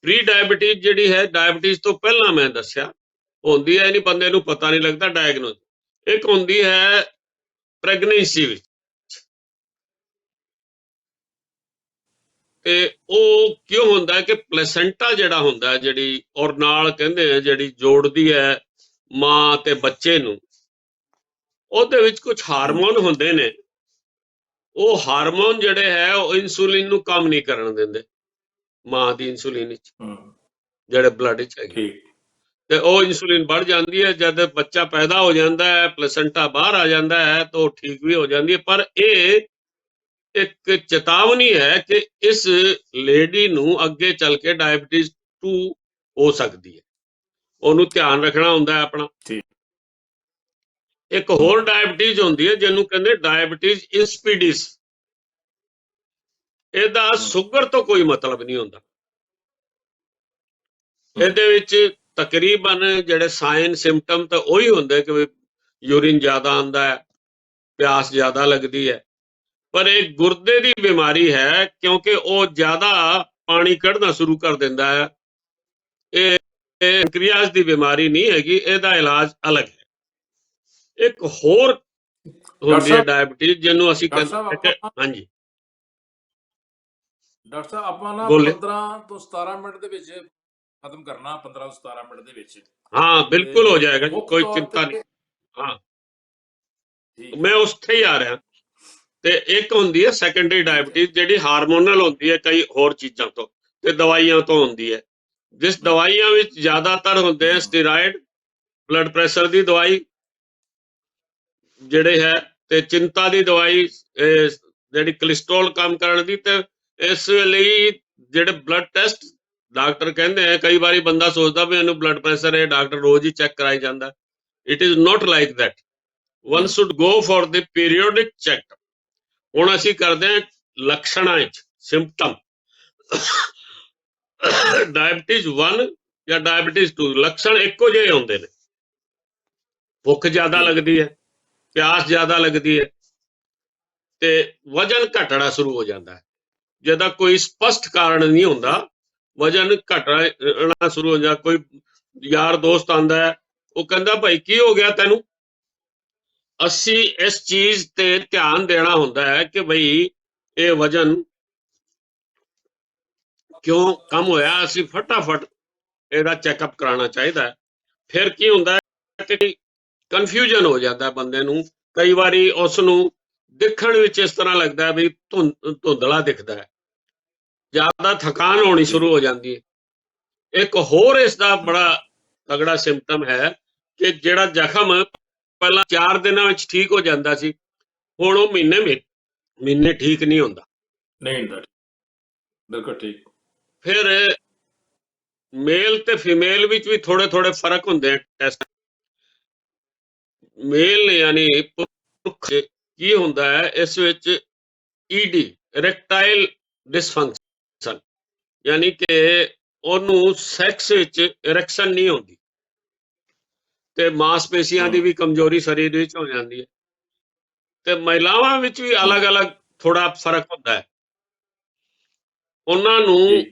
ਪ੍ਰੀ ਡਾਇਬਟੀਜ਼ ਜਿਹੜੀ ਹੈ, ਡਾਇਬਟੀਜ਼ ਤੋਂ ਪਹਿਲਾਂ ਮੈਂ ਦੱਸਿਆ ਹੁੰਦੀ ਹੈ, ਨਹੀਂ ਬੰਦੇ ਨੂੰ ਪਤਾ ਨਹੀਂ ਲੱਗਦਾ ਡਾਇਗਨੋਸ। ਇੱਕ ਹੁੰਦੀ ਹੈ ਪ੍ਰੈਗਨੈਂਸੀ ਵਿੱਚ, ਤੇ ਉਹ ਕਿਉਂ ਹੁੰਦਾ ਹੈ ਕਿ ਪਲੇਸੈਂਟਾ ਜਿਹੜਾ ਹੁੰਦਾ, ਜਿਹੜੀ ਔਰ ਨਾਲ ਕਹਿੰਦੇ ਆ ਜਿਹੜੀ ਜੋੜਦੀ ਹੈ ਮਾਂ ਤੇ ਬੱਚੇ ਨੂੰ, ਉਹਦੇ ਵਿੱਚ ਕੁਝ ਹਾਰਮੋਨ ਹੁੰਦੇ ਨੇ। ਉਹ ਹਾਰਮੋਨ ਜਿਹੜੇ ਹੈ ਉਹ ਇਨਸੂਲਿਨ ਨੂੰ ਕੰਮ ਨਹੀਂ ਕਰਨ ਦਿੰਦੇ, ਮਾਂ ਦੀ ਇਨਸੂਲਿਨ ਵਿੱਚ, ਜਿਹੜੇ ਬਲੱਡ ਵਿੱਚ ਹੈਗੇ, ਤੇ ਉਹ ਇਨਸੂਲਿਨ ਵੱਧ ਜਾਂਦੀ ਹੈ। ਜਦ ਬੱਚਾ ਪੈਦਾ ਹੋ ਜਾਂਦਾ ਹੈ, ਪਲੇਸੈਂਟਾ ਬਾਹਰ ਆ ਜਾਂਦਾ ਹੈ, ਤਾਂ ਉਹ ਠੀਕ ਵੀ ਹੋ ਜਾਂਦੀ ਹੈ। ਪਰ ਇਹ ਇੱਕ ਚੇਤਾਵਨੀ ਹੈ ਕਿ ਇਸ ਲੇਡੀ ਨੂੰ ਅੱਗੇ ਚੱਲ ਕੇ ਡਾਇਬਟੀਜ਼ 2 ਹੋ ਸਕਦੀ ਹੈ, ਉਹਨੂੰ ਧਿਆਨ ਰੱਖਣਾ ਹੁੰਦਾ ਹੈ ਆਪਣਾ। ਇੱਕ ਹੋਰ ਡਾਇਬਟੀਜ਼ ਹੁੰਦੀ ਹੈ ਜਿਹਨੂੰ ਕਹਿੰਦੇ ਡਾਇਬਟੀਜ਼ ਇੰਸਪੀਡਿਸ। ਇਹਦਾ ਸ਼ੂਗਰ ਤੋਂ ਕੋਈ ਮਤਲਬ ਨਹੀਂ ਹੁੰਦਾ। ਇਹਦੇ ਵਿੱਚ ਤਕਰੀਬਨ ਜਿਹੜੇ ਸਾਈਨ ਸਿੰਪਟਮ ਤਾਂ ਉਹੀ ਹੁੰਦੇ ਕਿ यूरिन ज्यादा आंदा है, प्यास ज्यादा लगती है। पर एक गुर्दे की बीमारी है, क्योंकि वो ज्यादा पानी कढ़ना शुरू कर देता है। ये पैंक्रियाज की बीमारी नहीं हैगी, ਇਹਦਾ इलाज अलग है। एक होर ਡਾਕਟਰ ਹੁੰਦੀ है ਸਾਹਿਬ डायबिटीज, ਜਿਹਨੂੰ ਅਸੀਂ ਡਾਕਟਰ ਸਾਹਿਬ ਕਹਿੰਦੇ ਕਿ ਆਪਾਂ ਹਾਂਜੀ ਡਾਕਟਰ ਸਾਹਿਬ ਆਪਾਂ ਨਾ ਬੋਲੇ 15 ਤੋਂ 17 ਮਿੰਟ ਦੇ ਵਿੱਚ ਖਤਮ ਕਰਨਾ, 15 ਤੋਂ 17 ਮਿੰਟ ਦੇ ਵਿੱਚ। हाँ बिल्कुल हो ਤੇ जाएगा जी, ਮੁੱਖ कोई ਤੌਰ चिंता नहीं। ਤੇ हाँ ਠੀਕ मैं ਹੈ ਉੱਥੇ ਹੀ ਆ ਰਿਹਾ। ਤੇ ਇੱਕ ਹੁੰਦੀ ਹੈ ਸੈਕੰਡਰੀ ਠੀਕ ਹੈ ਡਾਇਬੀਟੀਜ਼, ਜਿਹੜੀ ਹਾਰਮੋਨਲ ਹੁੰਦੀ ਹੈ ਕਈ ਹੋਰ ਚੀਜ਼ਾਂ ਤੋਂ ਤੇ ਦਵਾਈਆਂ ਤੋਂ ਹੁੰਦੀ ਹੈ। ਜਿਸ ਹਮ, ਦਵਾਈਆਂ ਵਿੱਚ ਜ਼ਿਆਦਾਤਰ ਹੁੰਦੇ ਆ ਹਮ, ਸਟੀਰਾਇਡ, ਬਲੱਡ ਪ੍ਰੈਸ਼ਰ ਦੀ ਦਵਾਈ ਜਿਹੜੇ ਹੈ, ਤੇ ਚਿੰਤਾ ਦੀ ਦਵਾਈ, ਇਹ ਜਿਹੜੀ ਕੋਲੇਸਟ੍ਰੋਲ ਕਮ ਕਰਨ ਦੀ। ਤੇ ਇਸ ਲਈ ਜਿਹੜੇ ਬਲੱਡ ਟੈਸਟ ਡਾਕਟਰ ਕਹਿੰਦੇ ਆ, ਕਈ ਵਾਰੀ ਬੰਦਾ ਸੋਚਦਾ ਵੀ ਇਹਨੂੰ ਬਲੱਡ ਪ੍ਰੈਸ਼ਰ ਹੈ, ਡਾਕਟਰ ਰੋਜ਼ ਹੀ ਚੈੱਕ ਕਰਾਈ ਜਾਂਦਾ। It is not like that. one hmm, should go for the periodic check। ਹੁਣ ਅਸੀਂ ਕਰਦੇ ਹਾਂ ਲੱਛਣਾਂ ਵਿੱਚ ਸਿੰਪਟਮ, ਡਾਇਬਟੀਜ਼ 1 ਜਾਂ ਡਾਇਬਟੀਜ਼ 2 ਲੱਛਣ ਇੱਕੋ ਜਿਹੇ ਆਉਂਦੇ ਨੇ। ਭੁੱਖ ਜ਼ਿਆਦਾ ਠੀਕ ਲੱਗਦੀ ਹੈ, ਪਿਆਸ ਜ਼ਿਆਦਾ ਲੱਗਦੀ ਹੈ, ਤੇ ਵਜਨ ਘਟਣਾ ਸ਼ੁਰੂ ਹੋ ਜਾਂਦਾ ਹੈ। ਜਿਹਦਾ ਕੋਈ ਸਪਸ਼ਟ ਕਾਰਨ ਨਹੀਂ ਹੁੰਦਾ, ਵਜਨ ਘਟਣਾ ਸ਼ੁਰੂ ਹੋ ਜਾਂਦਾ। ਕੋਈ ਯਾਰ ਦੋਸਤ ਆਂਦਾ ਹੈ, ਉਹ ਕਹਿੰਦਾ ਭਾਈ ਕੀ ਹੋ ਗਿਆ ਤੈਨੂੰ। ਅਸੀਂ ਇਸ ਚੀਜ਼ ਤੇ ਧਿਆਨ ਦੇਣਾ ਹੁੰਦਾ ਹੈ ਕਿ ਬਈ ਇਹ ਵਜਨ ਕਿਉਂ ਕਮ ਹੋਇਆ, ਅਸੀਂ ਫਟਾਫਟ ਇਹਦਾ ਚੈੱਕਅਪ ਕਰਾਉਣਾ ਚਾਹੀਦਾ ਹੈ। ਫਿਰ ਕੀ ਹੁੰਦਾ ਹੈ ਕਿ ਕਨਫਿਊਜ਼ਨ ਹੋ ਜਾਂਦਾ ਬੰਦੇ ਨੂੰ। ਕਈ ਵਾਰੀ ਉਸ ਨੂੰ ਦਿਖਣ ਵਿੱਚ ਇਸ ਤਰ੍ਹਾਂ ਲੱਗਦਾ ਵੀ ਧੁੰਦਲਾ ਦਿਖਦਾ ਹੈ, ਜ਼ਿਆਦਾ ਥਕਾਨ ਹੋਣੀ ਸ਼ੁਰੂ ਹੋ ਜਾਂਦੀ ਹੈ। ਇੱਕ ਹੋਰ ਇਸ ਦਾ ਬੜਾ ਤਗੜਾ ਸਿੰਪਟਮ ਹੈ ਕਿ ਜਿਹੜਾ ਜ਼ਖਮ ਪਹਿਲਾਂ 4 ਦਿਨਾਂ ਵਿੱਚ ਠੀਕ ਹੋ ਜਾਂਦਾ ਸੀ, ਹੁਣ ਉਹ ਮਹੀਨੇ ਠੀਕ ਨਹੀਂ ਹੁੰਦਾ। ਨਹੀਂ ਹੁੰਦਾ, ਬਿਲਕੁਲ ਠੀਕ। ਫਿਰ ਮੇਲ ਤੇ ਫੀਮੇਲ ਵਿੱਚ ਵੀ ਥੋੜੇ ਥੋੜੇ ਫਰਕ ਹੁੰਦੇ ਆ ਟੈਸਟ। ਮੇਲ ਯਾਨੀ ਪੁਰਖ ਕੀ ਹੁੰਦਾ ਹੈ, ਇਸ ਵਿੱਚ ਈਡੀ ਇਰੈਕਟਾਈਲ ਡਿਸਫੰਕਸ਼ਨ, ਯਾਨੀ ਕਿ ਉਹਨੂੰ ਸੈਕਸ ਵਿੱਚ ਇਰੈਕਸ਼ਨ ਨਹੀਂ ਹੁੰਦੀ, ਤੇ ਮਾਸਪੇਸ਼ੀਆਂ ਦੀ ਵੀ ਕਮਜ਼ੋਰੀ ਸਰੀਰ ਵਿੱਚ ਹੋ ਜਾਂਦੀ ਹੈ। ਤੇ ਮਹਿਲਾਵਾਂ ਵਿੱਚ ਵੀ ਅਲੱਗ-ਅਲੱਗ ਥੋੜਾ ਫਰਕ ਹੁੰਦਾ ਹੈ। ਉਹਨਾਂ ਨੂੰ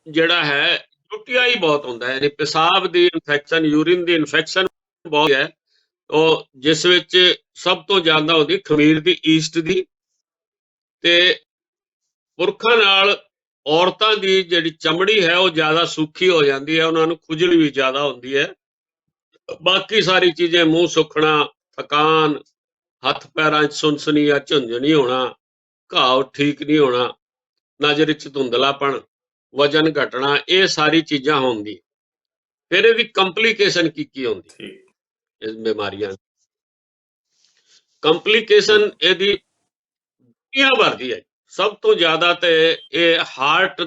ਜਿਹੜਾ ਹੈ UTI ਬਹੁਤ ਹੁੰਦਾ ਹੈ, ਯਾਨੀ ਪਿਸ਼ਾਬ ਦੀ ਇਨਫੈਕਸ਼ਨ, ਯੂਰਿਨ ਦੀ ਇਨਫੈਕਸ਼ਨ ਬਹੁਤ ਹੈ। ਉਹ ਜਿਸ ਵਿੱਚ ਸਭ ਤੋਂ ਜ਼ਿਆਦਾ ਹੁੰਦੀ ਖਮੀਰ ਦੀ, ਈਸਟ ਦੀ। ਤੇ ਪੁਰਖਾਂ ਨਾਲ ਔਰਤਾਂ ਦੀ ਜਿਹੜੀ ਚਮੜੀ ਹੈ ਉਹ ਜ਼ਿਆਦਾ ਸੁੱਖੀ ਹੋ ਜਾਂਦੀ ਹੈ, ਉਹਨਾਂ ਨੂੰ ਖੁਜਲੀ ਵੀ ਜ਼ਿਆਦਾ ਹੁੰਦੀ ਹੈ। ਬਾਕੀ ਸਾਰੀ ਚੀਜ਼ਾਂ, ਮੂੰਹ ਸੁੱਕਣਾ, ਥਕਾਨ, ਹੱਥ ਪੈਰਾਂ 'ਚ ਸੁਨਸਨੀ ਜਾਂ ਝੁੰਝਣੀ ਹੋਣਾ, ਘਾਵ ਠੀਕ ਨਹੀਂ ਹੋਣਾ, ਨਜ਼ਰ 'ਚ ਧੁੰਦਲਾਪਣ, ਵਜਨ ਘਟਣਾ, ਇਹ ਸਾਰੀ ਚੀਜ਼ਾਂ ਹੁੰਦੀ। ਫਿਰ ਇਹਦੀ ਕੰਪਲੀਕੇਸ਼ਨ ਕੀ ਹੁੰਦੀ ਇਸ ਬਿਮਾਰੀਆਂ। ਕੰਪਲੀਕੇਸ਼ਨ ਇਹਦੀ ਦੁਨੀਆ ਭਰ ਦੀ ਹੈ। ਸਭ ਤੋਂ ਜ਼ਿਆਦਾ ਤੇ ਇਹ ਹਾਰਟ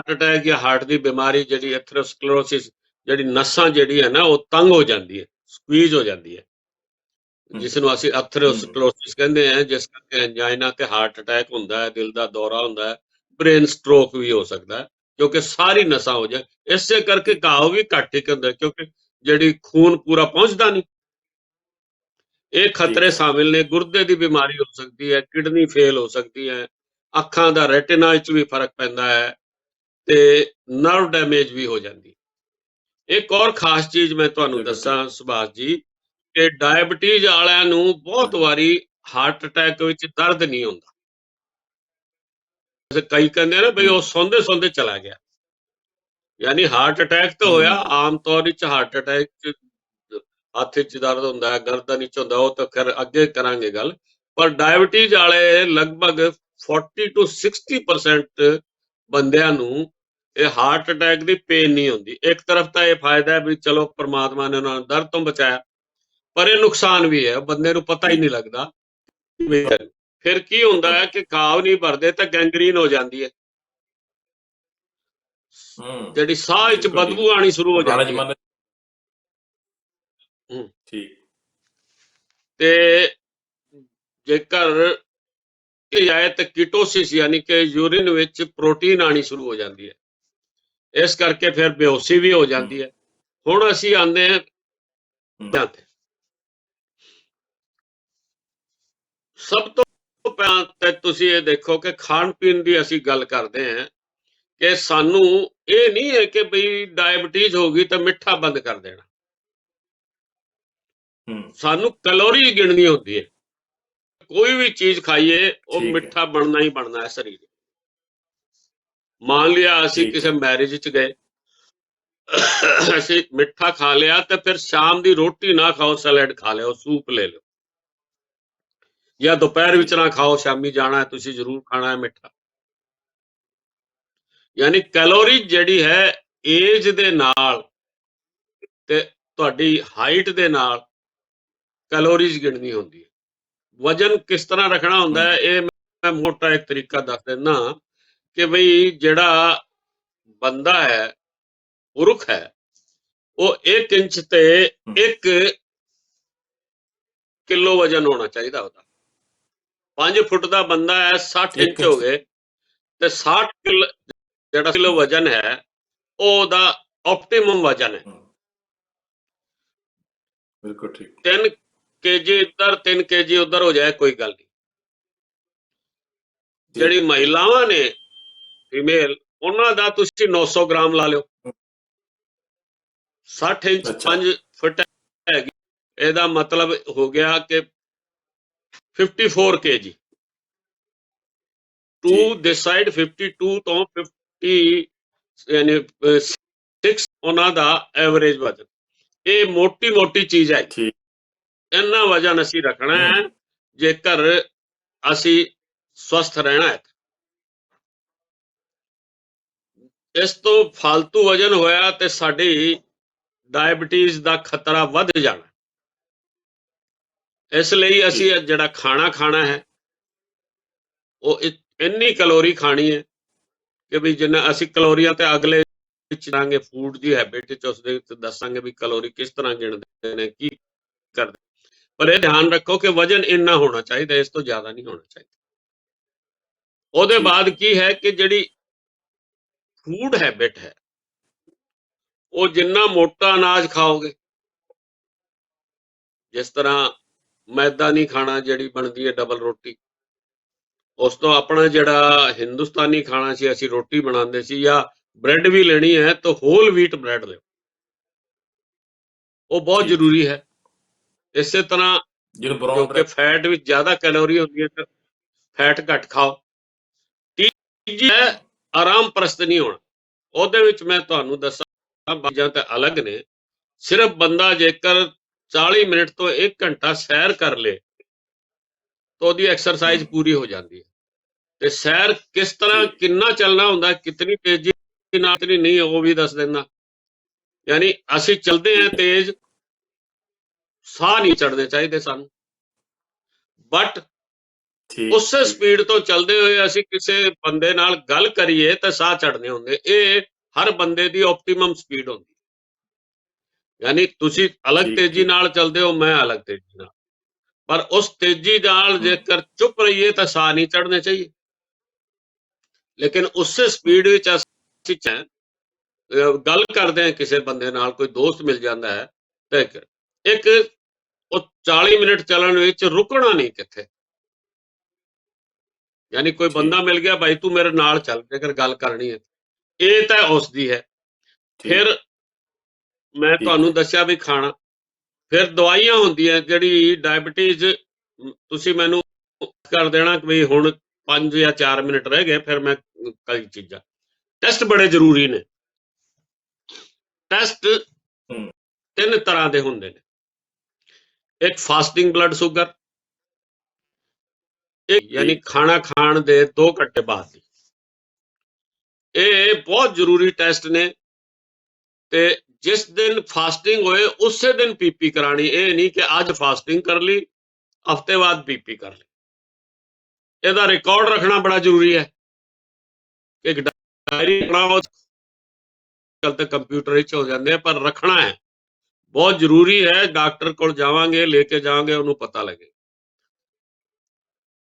ਅਟੈਕ ਜਾਂ ਹਾਰਟ ਦੀ ਬਿਮਾਰੀ, ਜਿਹੜੀ ਐਥਰੋਸਕਲੇਰੋਸਿਸ, ਜਿਹੜੀ ਨਸਾਂ ਜਿਹੜੀ ਹੈ ਨਾ ਉਹ ਤੰਗ ਹੋ ਜਾਂਦੀ ਹੈ, ਸਕਵੀਜ਼ ਹੋ ਜਾਂਦੀ ਹੈ, ਜਿਸ ਨੂੰ ਅਸੀਂ ਐਥਰੋਸਕਲੇਰੋਸਿਸ ਕਹਿੰਦੇ ਹਾਂ, ਜਿਸ ਕਰਕੇ ਐਂਜਾਈਨਾ ਤੇ ਹਾਰਟ ਅਟੈਕ ਹੁੰਦਾ ਹੈ, ਦਿਲ ਦਾ ਦੌਰਾ ਹੁੰਦਾ ਹੈ, ਬ੍ਰੇਨ ਸਟ੍ਰੋਕ ਵੀ ਹੋ ਸਕਦਾ ਹੈ, ਕਿਉਂਕਿ ਸਾਰੀ ਨਸਾਂ ਹੋ ਜਾਏ। ਇਸੇ ਕਰਕੇ ਘਾਵ ਵੀ ਘੱਟ ਹੀ ਹੁੰਦਾ, ਕਿਉਂਕਿ ਜਿਹੜੀ ਖੂਨ ਪੂਰਾ ਪਹੁੰਚਦਾ ਨਹੀਂ। ਇਹ ਖਤਰੇ ਸ਼ਾਮਿਲ ਨੇ। ਗੁਰਦੇ ਦੀ ਬਿਮਾਰੀ ਹੋ ਸਕਦੀ ਹੈ, ਕਿਡਨੀ ਫੇਲ ਹੋ ਸਕਦੀ ਹੈ, ਅੱਖਾਂ ਦਾ ਰੈਟਿਨਾ ਵਿੱਚ ਵੀ ਫਰਕ ਪੈਂਦਾ ਹੈ, ਤੇ ਨਰਵ ਡੈਮੇਜ ਵੀ ਹੋ ਜਾਂਦੀ। ਇੱਕ ਹੋਰ ਖਾਸ ਚੀਜ਼ ਮੈਂ ਤੁਹਾਨੂੰ ਦੱਸਾਂ ਸੁਭਾਸ਼ ਜੀ, ਕਿ ਡਾਇਬਟੀਜ਼ ਵਾਲਿਆਂ ਨੂੰ ਬਹੁਤ ਵਾਰੀ ਹਾਰਟ ਅਟੈਕ ਵਿੱਚ ਦਰਦ ਨਹੀਂ ਹੁੰਦਾ। ਕਈ ਕਹਿੰਦੇ ਆ ਨਾ ਬਈ ਉਹ ਸੌਂਦੇ ਸੌਂਦੇ ਚਲਾ ਗਿਆ, ਯਾਨੀ ਹਾਰਟ ਅਟੈਕ ਤਾਂ ਹੋਇਆ। ਆਮ ਤੌਰ ਵਿੱਚ ਹਾਰਟ ਅਟੈਕ 'ਚ ਹੱਥ 'ਚ ਦਰਦ ਹੁੰਦਾ ਹੈ, ਗਰਦਨ ਵਿੱਚ ਹੁੰਦਾ, ਉਹ ਤਾਂ ਖੈਰ ਅੱਗੇ ਕਰਾਂਗੇ ਗੱਲ। ਪਰ ਡਾਇਬਟੀਜ਼ ਵਾਲੇ ਲਗਭਗ 40 ਤੋਂ 60% ਬੰਦਿਆਂ ਨੂੰ ਇਹ ਹਾਰਟ ਅਟੈਕ ਦੀ ਪੇਨ ਨਹੀਂ ਹੁੰਦੀ। ਇੱਕ ਤਰਫ ਤਾਂ ਇਹ ਫਾਇਦਾ ਹੈ ਵੀ ਚਲੋ ਪਰਮਾਤਮਾ ਨੇ ਉਹਨਾਂ ਨੂੰ ਦਰਦ ਤੋਂ ਬਚਾਇਆ, ਪਰ ਇਹ ਨੁਕਸਾਨ ਵੀ ਹੈ, ਬੰਦੇ ਨੂੰ ਪਤਾ ਹੀ ਨਹੀਂ ਲੱਗਦਾ। ਫਿਰ ਕੀ ਹੁੰਦਾ ਹੈ ਕਿ ਘਾਵ ਨਹੀਂ ਭਰਦੇ ਤਾਂ ਗੈਂਗਰੀਨ ਹੋ ਜਾਂਦੀ ਹੈ, ਜਿਹੜੀ ਸਾਹ ਵਿੱਚ ਬਦਬੂ ਆਣੀ ਸ਼ੁਰੂ ਹੋ ਜਾਂਦੀ ਹੈ। ਠੀਕ। ਤੇ ਜੇਕਰ ਜਾਏ ਤਾਂ ਕੀਟੋਸਿਸ, ਯਾਨੀ ਕਿ ਯੂਰਿਨ ਵਿੱਚ ਪ੍ਰੋਟੀਨ ਆਣੀ ਸ਼ੁਰੂ ਹੋ ਜਾਂਦੀ ਹੈ, ਇਸ ਕਰਕੇ ਫਿਰ ਬੇਹੋਸ਼ੀ ਵੀ ਹੋ ਜਾਂਦੀ ਹੈ। ਹੁਣ ਅਸੀਂ ਆਉਂਦੇ ਹਾਂ ਸਭ ਤੋਂ ਪਹਿਲਾਂ ਤੇ ਤੁਸੀਂ ਇਹ ਦੇਖੋ ਕਿ ਖਾਣ ਪੀਣ ਦੀ ਅਸੀਂ ਗੱਲ ਕਰਦੇ ਹਾਂ ਕਿ ਸਾਨੂੰ ਇਹ ਨਹੀਂ ਹੈ ਕਿ ਬਈ ਡਾਇਬਟੀਜ਼ ਹੋ ਗਈ ਤਾਂ ਮਿੱਠਾ ਬੰਦ ਕਰ ਦੇਣਾ। ਸਾਨੂੰ ਕੈਲੋਰੀ ਗਿਣਨੀ ਹੁੰਦੀ ਹੈ। ਕੋਈ ਵੀ ਚੀਜ਼ ਖਾਈਏ ਉਹ ਮਿੱਠਾ ਬਣਨਾ ਹੀ ਬਣਨਾ ਹੈ ਸਰੀਰ। ਮੰਨ ਲਿਆ ਅਸੀਂ ਕਿਸੇ ਮੈਰਿਜ 'ਚ ਗਏ, ਅਸੀਂ ਮਿੱਠਾ ਖਾ ਲਿਆ ਤੇ ਫਿਰ ਸ਼ਾਮ ਦੀ ਰੋਟੀ ਨਾ ਖਾਓ, ਸੈਲਡ ਖਾ ਲਿਓ, ਸੂਪ ਲੈ ਲਓ, ਜਾਂ ਦੁਪਹਿਰ ਵਿੱਚ ਨਾ ਖਾਓ, ਸ਼ਾਮੀ ਜਾਣਾ ਤੁਸੀਂ ਜ਼ਰੂਰ ਖਾਣਾ ਹੈ ਮਿੱਠਾ। ਯਾਨੀ ਕੈਲੋਰੀ ਜਿਹੜੀ ਹੈ ਏਜ ਦੇ ਨਾਲ ਤੇ ਤੁਹਾਡੀ ਹਾਈਟ ਦੇ ਨਾਲ ਕੈਲੋਰੀਜ਼ ਗਿਣਨੀ ਹੁੰਦੀ ਹੈ। ਵਜਨ ਕਿਸ ਤਰ੍ਹਾਂ ਰੱਖਣਾ ਹੁੰਦਾ ਹੈ ਇਹ ਮੈਂ ਮੋਟਾ ਇੱਕ ਤਰੀਕਾ ਦੱਸ ਦਿੰਦਾ ਕਿ ਬਈ ਜਿਹੜਾ ਬੰਦਾ ਹੈ, ਪੁਰਖ ਹੈ, ਉਹ 1 ਇੰਚ ਤੇ 1 ਕਿਲੋ ਵਜਨ ਹੋਣਾ ਚਾਹੀਦਾ ਉਹਦਾ। 5 ਫੁੱਟ ਦਾ ਬੰਦਾ ਹੈ, 60 ਇੰਚ ਹੋ ਗਏ ਤੇ 60 ਕਿਲੋ ਜਿਹੜਾ ਕਿਲੋ ਵਜਨ ਹੈ ਉਹ ਉਹਦਾ ਆਪਟੀਮਮ ਵਜਨ ਹੈ। ਬਿਲਕੁਲ ਠੀਕ। 3 kg ਇੱਧਰ 3 kg ਉੱਧਰ ਹੋ ਜਾਏ ਕੋਈ ਗੱਲ ਨਹੀਂ। ਜਿਹੜੀ ਮਹਿਲਾਵਾਂ ਨੇ ਫੀਮੇਲ, ਉਹਨਾਂ ਦਾ ਤੁਸੀਂ 900 ਗ੍ਰਾਮ ਲਾ ਲਿਓ। 60 ਇੰਚ 5 ਫੁੱਟ ਹੈਗੀ, ਇਹਦਾ ਮਤਲਬ ਹੋ ਗਿਆ ਕਿ 54 kg ਟੂ ਦਿਸ ਸਾਈਡ, 52 ਤੋਂ 50 ਯਾਨੀ 6 ਉਹਨਾਂ ਦਾ ਐਵਰੇਜ ਵਜਨ। ਇਹ ਮੋਟੀ ਚੀਜ਼ ਹੈ। ਇੰਨਾ ਵਜਨ ਅਸੀਂ ਰੱਖਣਾ ਹੈ ਜੇਕਰ ਅਸੀਂ ਸਵਸਥ ਰਹਿਣਾ ਹੈ। ਇਸ ਤੋਂ ਫालतू ਵਜਨ ਹੋਇਆ ਤੇ ਸਾਡੀ ਡਾਇਬਟੀਜ਼ ਦਾ ਖਤਰਾ ਵੱਧ ਜਾਣਾ। ਇਸ ਲਈ ਅਸੀਂ ਜਿਹੜਾ ਖਾਣਾ ਹੈ ਉਹ ਇੰਨੀ ਕੈਲੋਰੀ ਖਾਣੀ ਹੈ ਕਿ ਵੀ ਜਿੰਨਾ ਅਸੀਂ ਕੈਲੋਰੀਆਂ ਤੇ ਅਗਲੇ ਚਲਾਂਗੇ ਫੂਡ ਦੀ ਹੈਬਿਟ ਚ, ਉਸਦੇ ਵਿੱਚ ਦੱਸਾਂਗੇ ਵੀ ਕੈਲੋਰੀ ਕਿਸ ਤਰ੍ਹਾਂ ਗਿਣਦੇ ਨੇ, ਕੀ ਕਰਦੇ। ਪਰ ਇਹ ਧਿਆਨ ਰੱਖੋ ਕਿ ਵਜਨ ਇੰਨਾ ਹੋਣਾ ਚਾਹੀਦਾ, ਇਸ ਤੋਂ ਜ਼ਿਆਦਾ ਨਹੀਂ ਹੋਣਾ ਚਾਹੀਦਾ। ਉਹਦੇ ਬਾਅਦ ਕੀ ਹੈ ਕਿ ਜਿਹੜੀ ਫੂਡ ਹੈਬਿਟ ਹੈ, ਉਹ ਜਿੰਨਾ ਮੋਟਾ ਅਨਾਜ ਖਾਓਗੇ, ਜਿਸ ਤਰ੍ਹਾਂ ਮੈਦਾ ਨਹੀਂ ਖਾਣਾ, ਜਿਹੜੀ ਬਣਦੀ ਹੈ ਡਬਲ ਰੋਟੀ, ਉਸ ਤੋਂ ਆਪਣਾ ਜਿਹੜਾ ਹਿੰਦੁਸਤਾਨੀ ਖਾਣਾ ਸੀ, ਅਸੀਂ ਰੋਟੀ ਬਣਾਉਂਦੇ ਸੀ, ਜਾਂ ਬ੍ਰੈਡ ਵੀ ਲੈਣੀ ਹੈ ਤਾਂ ਹੋਲ ਵੀਟ ਬ੍ਰੈਡ ਲਿਓ, ਉਹ ਬਹੁਤ ਜ਼ਰੂਰੀ ਹੈ। ਇਸੇ ਤਰ੍ਹਾਂ ਕਿਉਂਕਿ ਫੈਟ ਵਿੱਚ ਜ਼ਿਆਦਾ ਕੈਲੋਰੀ ਹੁੰਦੀ ਹੈ ਤਾਂ ਫੈਟ ਘੱਟ ਖਾਓ। ਤੀਜੀ ਹੈ ਆਰਾਮ ਪ੍ਰਸਤ ਨਹੀਂ ਹੋਣਾ। ਉਹਦੇ ਵਿੱਚ ਮੈਂ ਤੁਹਾਨੂੰ ਦੱਸਾਂ ਚੀਜ਼ਾਂ ਤਾਂ ਅਲੱਗ ਨੇ। ਸਿਰਫ ਬੰਦਾ ਜੇਕਰ 40 ਮਿੰਟ ਤੋਂ 1 ਘੰਟਾ ਸੈਰ ਕਰ ਲੇ ਤਾਂ ਉਹਦੀ ਐਕਸਰਸਾਈਜ਼ ਪੂਰੀ ਹੋ ਜਾਂਦੀ ਹੈ। ਤੇ ਸੈਰ ਕਿਸ ਤਰ੍ਹਾਂ, ਕਿੰਨਾ ਚੱਲਣਾ ਹੁੰਦਾ, ਕਿਤਨੀ ਤੇਜ਼ੀ ਨਾਲ ਨਹੀਂ, ਉਹ ਵੀ ਦੱਸ ਦਿੰਦਾ। ਯਾਨੀ ਅਸੀਂ ਚੱਲਦੇ ਹਾਂ ਤੇਜ਼, ਸਾਹ ਨਹੀਂ ਚੜਨੇ ਚਾਹੀਦੇ ਸਾਨੂੰ, ਬਟ ਉਸੇ ਸਪੀਡ ਤੋਂ ਚੱਲਦੇ ਹੋਏ ਅਸੀਂ ਕਿਸੇ ਬੰਦੇ ਨਾਲ ਗੱਲ ਕਰੀਏ ਤਾਂ ਸਾਹ ਚੜਨੇ ਹੁੰਦੇ। ਇਹ ਹਰ ਬੰਦੇ ਦੀ ਆਪਟੀਮਮ ਸਪੀਡ ਹੁੰਦੀ। ਯਾਨੀ ਤੁਸੀਂ ਅਲੱਗ ਤੇਜ਼ੀ ਨਾਲ ਚੱਲਦੇ ਹੋ, ਮੈਂ ਅਲੱਗ ਤੇਜ਼ੀ ਨਾਲ, ਪਰ ਉਸ ਤੇਜ਼ੀ ਨਾਲ ਜੇਕਰ ਚੁੱਪ ਰਹੀਏ ਤਾਂ ਸਾਹ ਨਹੀਂ ਚੜਨੇ ਚਾਹੀਏ। ਲੇਕਿਨ ਉਸੇ ਸਪੀਡ ਵਿੱਚ ਅਸੀਂ ਗੱਲ ਕਰਦੇ ਹਾਂ ਕਿਸੇ ਬੰਦੇ ਨਾਲ, ਕੋਈ ਦੋਸਤ ਮਿਲ ਜਾਂਦਾ ਹੈ ਤਾਂ ਇੱਕ ਉਹ 40 ਮਿੰਟ ਚੱਲਣ ਵਿੱਚ ਰੁਕਣਾ ਨਹੀਂ ਕਿੱਥੇ। ਯਾਨੀ ਕੋਈ ਬੰਦਾ ਮਿਲ ਗਿਆ, ਭਾਈ ਤੂੰ ਮੇਰੇ ਨਾਲ ਚੱਲ, ਜੇਕਰ ਗੱਲ ਕਰਨੀ ਹੈ, ਇਹ ਤਾਂ ਉਸ ਦੀ ਹੈ। ਫਿਰ ਮੈਂ ਤੁਹਾਨੂੰ ਦੱਸਿਆ ਵੀ ਖਾਣਾ, ਫਿਰ ਦਵਾਈਆਂ ਹੁੰਦੀਆਂ, ਜਿਹੜੀ ਡਾਇਬਟੀਜ਼, ਤੁਸੀਂ ਮੈਨੂੰ ਕਰ ਦੇਣਾ ਕਿ ਵੀ ਹੁਣ 5 ਜਾਂ 4 ਮਿੰਟ ਰਹਿ ਗਏ, ਫਿਰ ਮੈਂ ਕਈ ਚੀਜ਼ਾਂ। ਟੈਸਟ ਬੜੇ ਜ਼ਰੂਰੀ ਨੇ। ਟੈਸਟ 3 ਤਰ੍ਹਾਂ ਦੇ ਹੁੰਦੇ ਨੇ। ਇੱਕ ਫਾਸਟਿੰਗ ਬਲੱਡ ਸ਼ੂਗਰ, ਯਾਨੀ ਖਾਣਾ ਖਾਣ ਦੇ 2 ਘੰਟੇ ਬਾਅਦ। ਇਹ ਬਹੁਤ ਜ਼ਰੂਰੀ ਟੈਸਟ ਨੇ ਤੇ ਜਿਸ ਦਿਨ ਫਾਸਟਿੰਗ ਹੋਏ ਉਸੇ ਦਿਨ ਪੀਪੀ ਕਰਾਣੀ। ਇਹ ਨਹੀਂ ਕਿ ਅੱਜ ਫਾਸਟਿੰਗ ਕਰ ਲਈ, ਹਫਤੇ ਬਾਅਦ ਪੀਪੀ ਕਰ ਲਈ। ਇਹਦਾ ਰਿਕਾਰਡ ਰੱਖਣਾ ਬੜਾ ਜ਼ਰੂਰੀ ਹੈ। ਇੱਕ ਡਾਇਰੀ ਬਣਾਓ, ਕੱਲ ਤੱਕ ਕੰਪਿਊਟਰ ਵਿੱਚ ਹੋ ਜਾਂਦੇ ਆ, ਪਰ ਰੱਖਣਾ ਹੈ, ਬਹੁਤ ਜ਼ਰੂਰੀ ਹੈ। ਡਾਕਟਰ ਕੋਲ ਜਾਵਾਂਗੇ, ਲੈ ਕੇ ਜਾਵਾਂਗੇ, ਉਹਨੂੰ ਪਤਾ ਲੱਗੇ।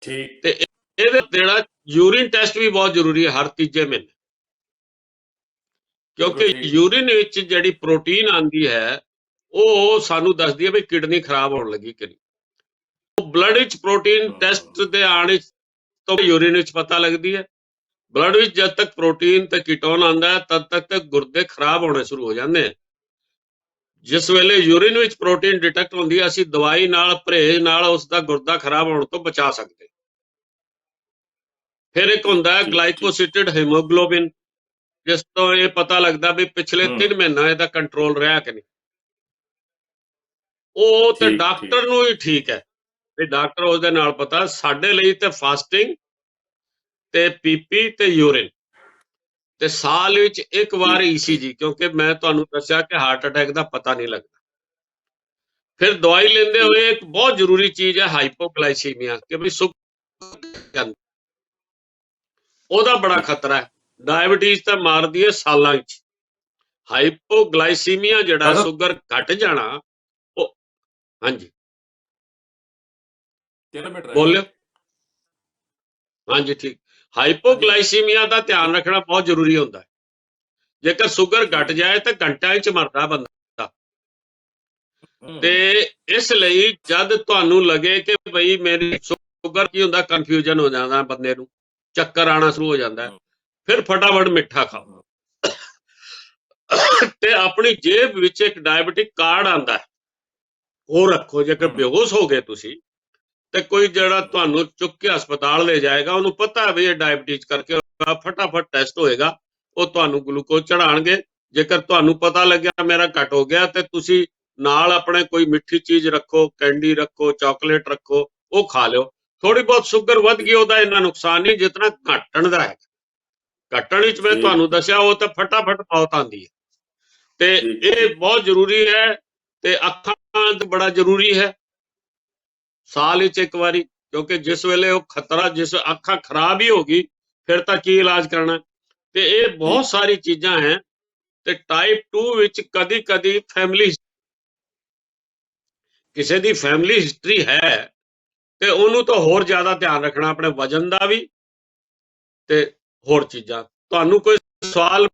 ਤੇ ਇਹਦੇ ਜਿਹੜਾ ਯੂਰਿਨ ਟੈਸਟ ਵੀ ਬਹੁਤ ਜ਼ਰੂਰੀ ਹੈ, ਹਰ ਤੀਜੇ ਮਹੀਨੇ, ਕਿਉਂਕਿ ਯੂਰਿਨ ਵਿੱਚ ਜਿਹੜੀ ਪ੍ਰੋਟੀਨ ਆਉਂਦੀ ਹੈ ਉਹ ਸਾਨੂੰ ਦੱਸਦੀ ਹੈ ਵੀ ਕਿਡਨੀ ਖਰਾਬ ਹੋਣ ਲੱਗੀ ਕਿ ਨਹੀਂ। ਉਹ ਬਲੱਡ ਵਿੱਚ ਪ੍ਰੋਟੀਨ ਟੈਸਟ ਦੇ ਆਉਣ ਤੋਂ ਯੂਰਿਨ ਵਿੱਚ ਪਤਾ ਲੱਗਦੀ ਹੈ। ਬਲੱਡ ਵਿੱਚ ਜਦ ਤੱਕ ਪ੍ਰੋਟੀਨ ਤੇ ਕੀਟੋਨ ਆਉਂਦਾ ਹੈ ਤਦ ਤੱਕ ਤੇ ਗੁਰਦੇ ਖਰਾਬ ਹੋਣੇ ਸ਼ੁਰੂ ਹੋ ਜਾਂਦੇ ਆ। ਜਿਸ ਵੇਲੇ ਯੂਰਿਨ ਵਿੱਚ ਪ੍ਰੋਟੀਨ ਡਿਟੈਕਟ ਹੁੰਦੀ ਹੈ, ਅਸੀਂ ਦਵਾਈ ਨਾਲ, ਪਰਹੇਜ਼ ਨਾਲ ਉਸ ਦਾ ਗੁਰਦਾ ਖਰਾਬ ਹੋਣ ਤੋਂ ਬਚਾ ਸਕਦੇ। ਫਿਰ ਇੱਕ ਹੁੰਦਾ ਹੈ ਗਲਾਈਕੋਸਿਟਿਡ ਹੀਮੋਗਲੋਬਿਨ, ਜਿਸ ਤੋਂ ਇਹ ਪਤਾ ਲੱਗਦਾ ਵੀ ਪਿਛਲੇ 3 ਮਹੀਨਾ ਇਹਦਾ ਕੰਟਰੋਲ ਰਿਹਾ ਕਿ ਨਹੀਂ। ਉਹ ਤੇ ਡਾਕਟਰ ਨੂੰ ਹੀ ਠੀਕ ਹੈ ਵੀ ਡਾਕਟਰ ਉਹਦੇ ਨਾਲ ਪਤਾ। ਸਾਡੇ ਲਈ ਤੇ ਫਾਸਟਿੰਗ ਤੇ ਪੀਪੀ ਤੇ ਯੂਰਿਨ ਤੇ ਸਾਲ ਵਿੱਚ ਇੱਕ ਵਾਰ ECG, ਕਿਉਂਕਿ ਮੈਂ ਤੁਹਾਨੂੰ ਦੱਸਿਆ ਕਿ ਹਾਰਟ ਅਟੈਕ ਦਾ ਪਤਾ ਨਹੀਂ ਲੱਗਦਾ। ਫਿਰ ਦਵਾਈ ਲੈਂਦੇ ਹੋਏ ਇੱਕ ਬਹੁਤ ਜ਼ਰੂਰੀ ਚੀਜ਼ ਹੈ ਹਾਈਪੋਗਲਾਈਸੀਮੀਆ, ਕਿ ਵੀ ਉਹਦਾ ਬੜਾ ਖਤਰਾ ਹੈ। ਡਾਇਬਟੀਜ਼ ਤਾਂ ਮਾਰਦੀ ਹੈ ਸਾਲਾਂ ਵਿੱਚ। ਹਾਈਪੋਗਲਾਈਸੀਮੀਆ ਜਿਹੜਾ ਸ਼ੂਗਰ ਘਟ ਜਾਣਾ, ਉਹ ਹਾਂਜੀ ਬੋਲਿਓ। ਹਾਂਜੀ ਠੀਕ। ਹਾਈਪੋਗਲਾਈਸੀਮੀਆ ਦਾ ਧਿਆਨ ਰੱਖਣਾ ਬਹੁਤ ਜ਼ਰੂਰੀ ਹੁੰਦਾ ਹੈ। ਜੇਕਰ ਸ਼ੂਗਰ ਘਟ ਜਾਏ ਤਾਂ ਘੰਟਿਆਂ ਵਿੱਚ ਮਰਦਾ ਬੰਦਾ। ਤੇ ਇਸ ਲਈ ਜਦ ਤੁਹਾਨੂੰ ਲੱਗੇ ਕਿ ਬਈ ਮੇਰੀ ਸ਼ੂਗਰ, ਕੀ ਹੁੰਦਾ, ਕਨਫਿਊਜ਼ਨ ਹੋ ਜਾਂਦਾ ਬੰਦੇ ਨੂੰ, ਚੱਕਰ ਆਉਣਾ ਸ਼ੁਰੂ ਹੋ ਜਾਂਦਾ, ਫਿਰ ਫਟਾਫਟ ਮਿੱਠਾ ਖਾਓ। ਤੇ ਆਪਣੀ ਜੇਬ ਵਿੱਚ ਇੱਕ ਡਾਇਬਟਿਕ ਕਾਰਡ ਆਉਂਦਾ ਹੈ, ਉਹ ਰੱਖੋ। ਜੇਕਰ ਬੇਹੋਸ਼ ਹੋ ਗਏ ਤੁਸੀਂ ਤੇ ਕੋਈ ਜਿਹੜਾ ਤੁਹਾਨੂੰ ਚੁੱਕ ਕੇ ਹਸਪਤਾਲ ਲੈ ਜਾਏਗਾ, ਉਹਨੂੰ ਪਤਾ ਵੀ ਇਹ ਡਾਇਬਟੀਜ਼ ਕਰਕੇ, ਫਟਾਫਟ ਟੈਸਟ ਹੋਏਗਾ, ਉਹ ਤੁਹਾਨੂੰ ਗਲੂਕੋਜ਼ ਚੜਾਉਣਗੇ। ਜੇਕਰ ਤੁਹਾਨੂੰ ਪਤਾ ਲੱਗਿਆ ਮੇਰਾ ਘਟ ਹੋ ਗਿਆ, ਤੇ ਤੁਸੀਂ ਨਾਲ ਆਪਣੇ ਕੋਈ ਮਿੱਠੀ ਚੀਜ਼ ਰੱਖੋ, ਕੈਂਡੀ ਰੱਖੋ, ਚਾਕਲੇਟ ਰੱਖੋ, ਉਹ ਖਾ ਲਿਓ। ਥੋੜੀ ਬਹੁਤ ਸ਼ੂਗਰ ਵੱਧ ਗਈ, ਉਹਦਾ ਇੰਨਾ ਨੁਕਸਾਨ ਨਹੀਂ ਜਿਤਨਾ ਘਟਣ ਦਾ ਹੈ। ਘਟਣ ਵਿੱਚ ਮੈਂ ਤੁਹਾਨੂੰ ਦੱਸਿਆ, ਉਹ ਤਾਂ ਫਟਾਫਟ ਮੌਤ ਆਉਂਦੀ ਹੈ। ਤੇ ਇਹ ਬਹੁਤ ਜ਼ਰੂਰੀ ਹੈ। ਤੇ ਅੱਖਾਂ ਤੇ ਬੜਾ ਜ਼ਰੂਰੀ ਹੈ, ਸਾਲ ਵਿੱਚ ਇੱਕ ਵਾਰੀ, ਕਿਉਂਕਿ ਜਿਸ ਵੇਲੇ ਉਹ ਖਤਰਾ, ਜਿਸ ਅੱਖਾਂ ਖਰਾਬ ਹੀ ਹੋ ਗਈ, ਫਿਰ ਤਾਂ ਕੀ ਇਲਾਜ ਕਰਨਾ। ਤੇ ਇਹ ਬਹੁਤ ਸਾਰੀ ਚੀਜ਼ਾਂ ਹੈ। ਤੇ ਟਾਈਪ 2 ਵਿੱਚ ਕਦੀ ਕਦੀ ਫੈਮਿਲੀ, ਕਿਸੇ ਦੀ ਫੈਮਿਲੀ ਹਿਸਟਰੀ ਹੈ ਤੇ ਉਹਨੂੰ ਤਾਂ ਹੋਰ ਜ਼ਿਆਦਾ ਧਿਆਨ ਰੱਖਣਾ, ਆਪਣੇ ਵਜਨ ਦਾ ਵੀ ਤੇ ਹੋਰ ਚੀਜ਼ਾਂ। ਤੁਹਾਨੂੰ ਕੋਈ ਸਵਾਲ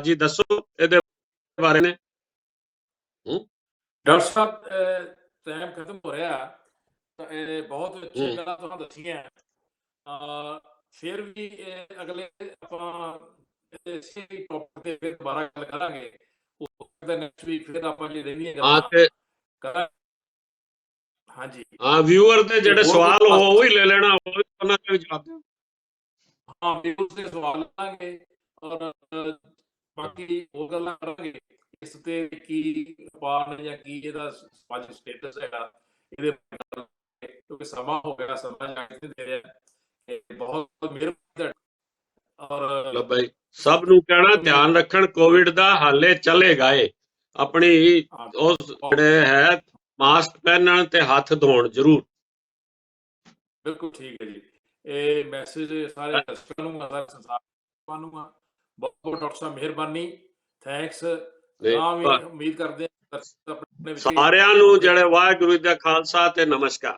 ਜੀ ਦੱਸੋ ਇਹਦੇ ਬਾਰੇ ਨੇ। ਡਾਕਟਰ ਸਾਹਿਬ, ਟਾਈਮ ਖਤਮ ਹੋ ਰਿਹਾ, ਤਾਂ ਇਹ ਬਹੁਤ ਅੱਛੀ ਗੱਲਾਂ ਤੁਹਾਨੂੰ ਦੱਸੀਆਂ। ਫਿਰ ਵੀ ਅਗਲੇ ਆਪਾਂ ਇਸੇ ਟੌਪਿਕ ਤੇ ਫਿਰ ਦੁਬਾਰਾ ਗੱਲ ਕਰਾਂਗੇ। ਨੈਕਸਟ ਵੀਕ ਫਿਰ ਆਪਾਂ ਜੀ ਰਹਿੰਦੀਆਂ ਗੱਲਾਂ। ਹਾਂਜੀ ਹਾਂ, ਵਿਊਅਰ ਦੇ ਜਿਹੜੇ ਸਵਾਲ ਉਹ ਹੀ ਲੈ ਲੈਣਾ, ਉਹਨਾਂ ਦੇ ਵੀ ਜਵਾਬ ਦਿਓ। ਹਾਂ, ਵਿਊਅਰਸ ਦੇ ਸਵਾਲ ਲਾਂਗੇ ਔਰ ਬਾਕੀ ਹੋਰ ਗੱਲਾਂ ਕਰਾਂਗੇ ਇਸ ਤੇ, ਕੀ ਵਪਾਰ ਜਾਂ ਕੀ ਇਹਦਾ ਸਮਾਜਿਕ ਸਟੇਟਸ ਹੈਗਾ ਇਹਦੇ, ਕਿਉਂਕਿ ਸਮਾਂ ਹੋ ਗਿਆ, ਸਮਾਂ ਦੇ ਰਿਹਾ। ਬਹੁਤ ਮਿਹਰਬਾਨੀ। ਔਰ ਬਾਈ ਸਭ ਨੂੰ ਕਹਿਣਾ ਧਿਆਨ ਰੱਖਣ, ਕੋਵਿਡ ਦਾ ਹਾਲੇ ਚੱਲੇਗਾ। ਇਹ ਆਪਣੀ ਉਸ ਜਿਹੜੇ ਹੈ ਮਾਸਕ ਪਹਿਨਣ ਤੇ ਹੱਥ ਧੋਣ ਜ਼ਰੂਰ। ਬਿਲਕੁਲ ਠੀਕ ਹੈ ਜੀ। ਇਹ ਮੈਸੇਜ ਸਾਰੇ ਦਰਸ਼ਕਾਂ ਨੂੰ, ਸਾਰੇ ਸੰਸਾਰ ਨੂੰ। ਬਹੁਤ ਬਹੁਤ ਡਾਕਟਰ ਸਾਹਿਬ ਮਿਹਰਬਾਨੀ, ਥੈਂਕਸ। ਉਮੀਦ ਕਰਦੇ ਹਾਂ ਸਾਰਿਆਂ ਨੂੰ ਜਿਹੜੇ ਵਾਹਿਗੁਰੂ ਜੀ ਦਾ ਖਾਲਸਾ ਤੇ ਨਮਸਕਾਰ।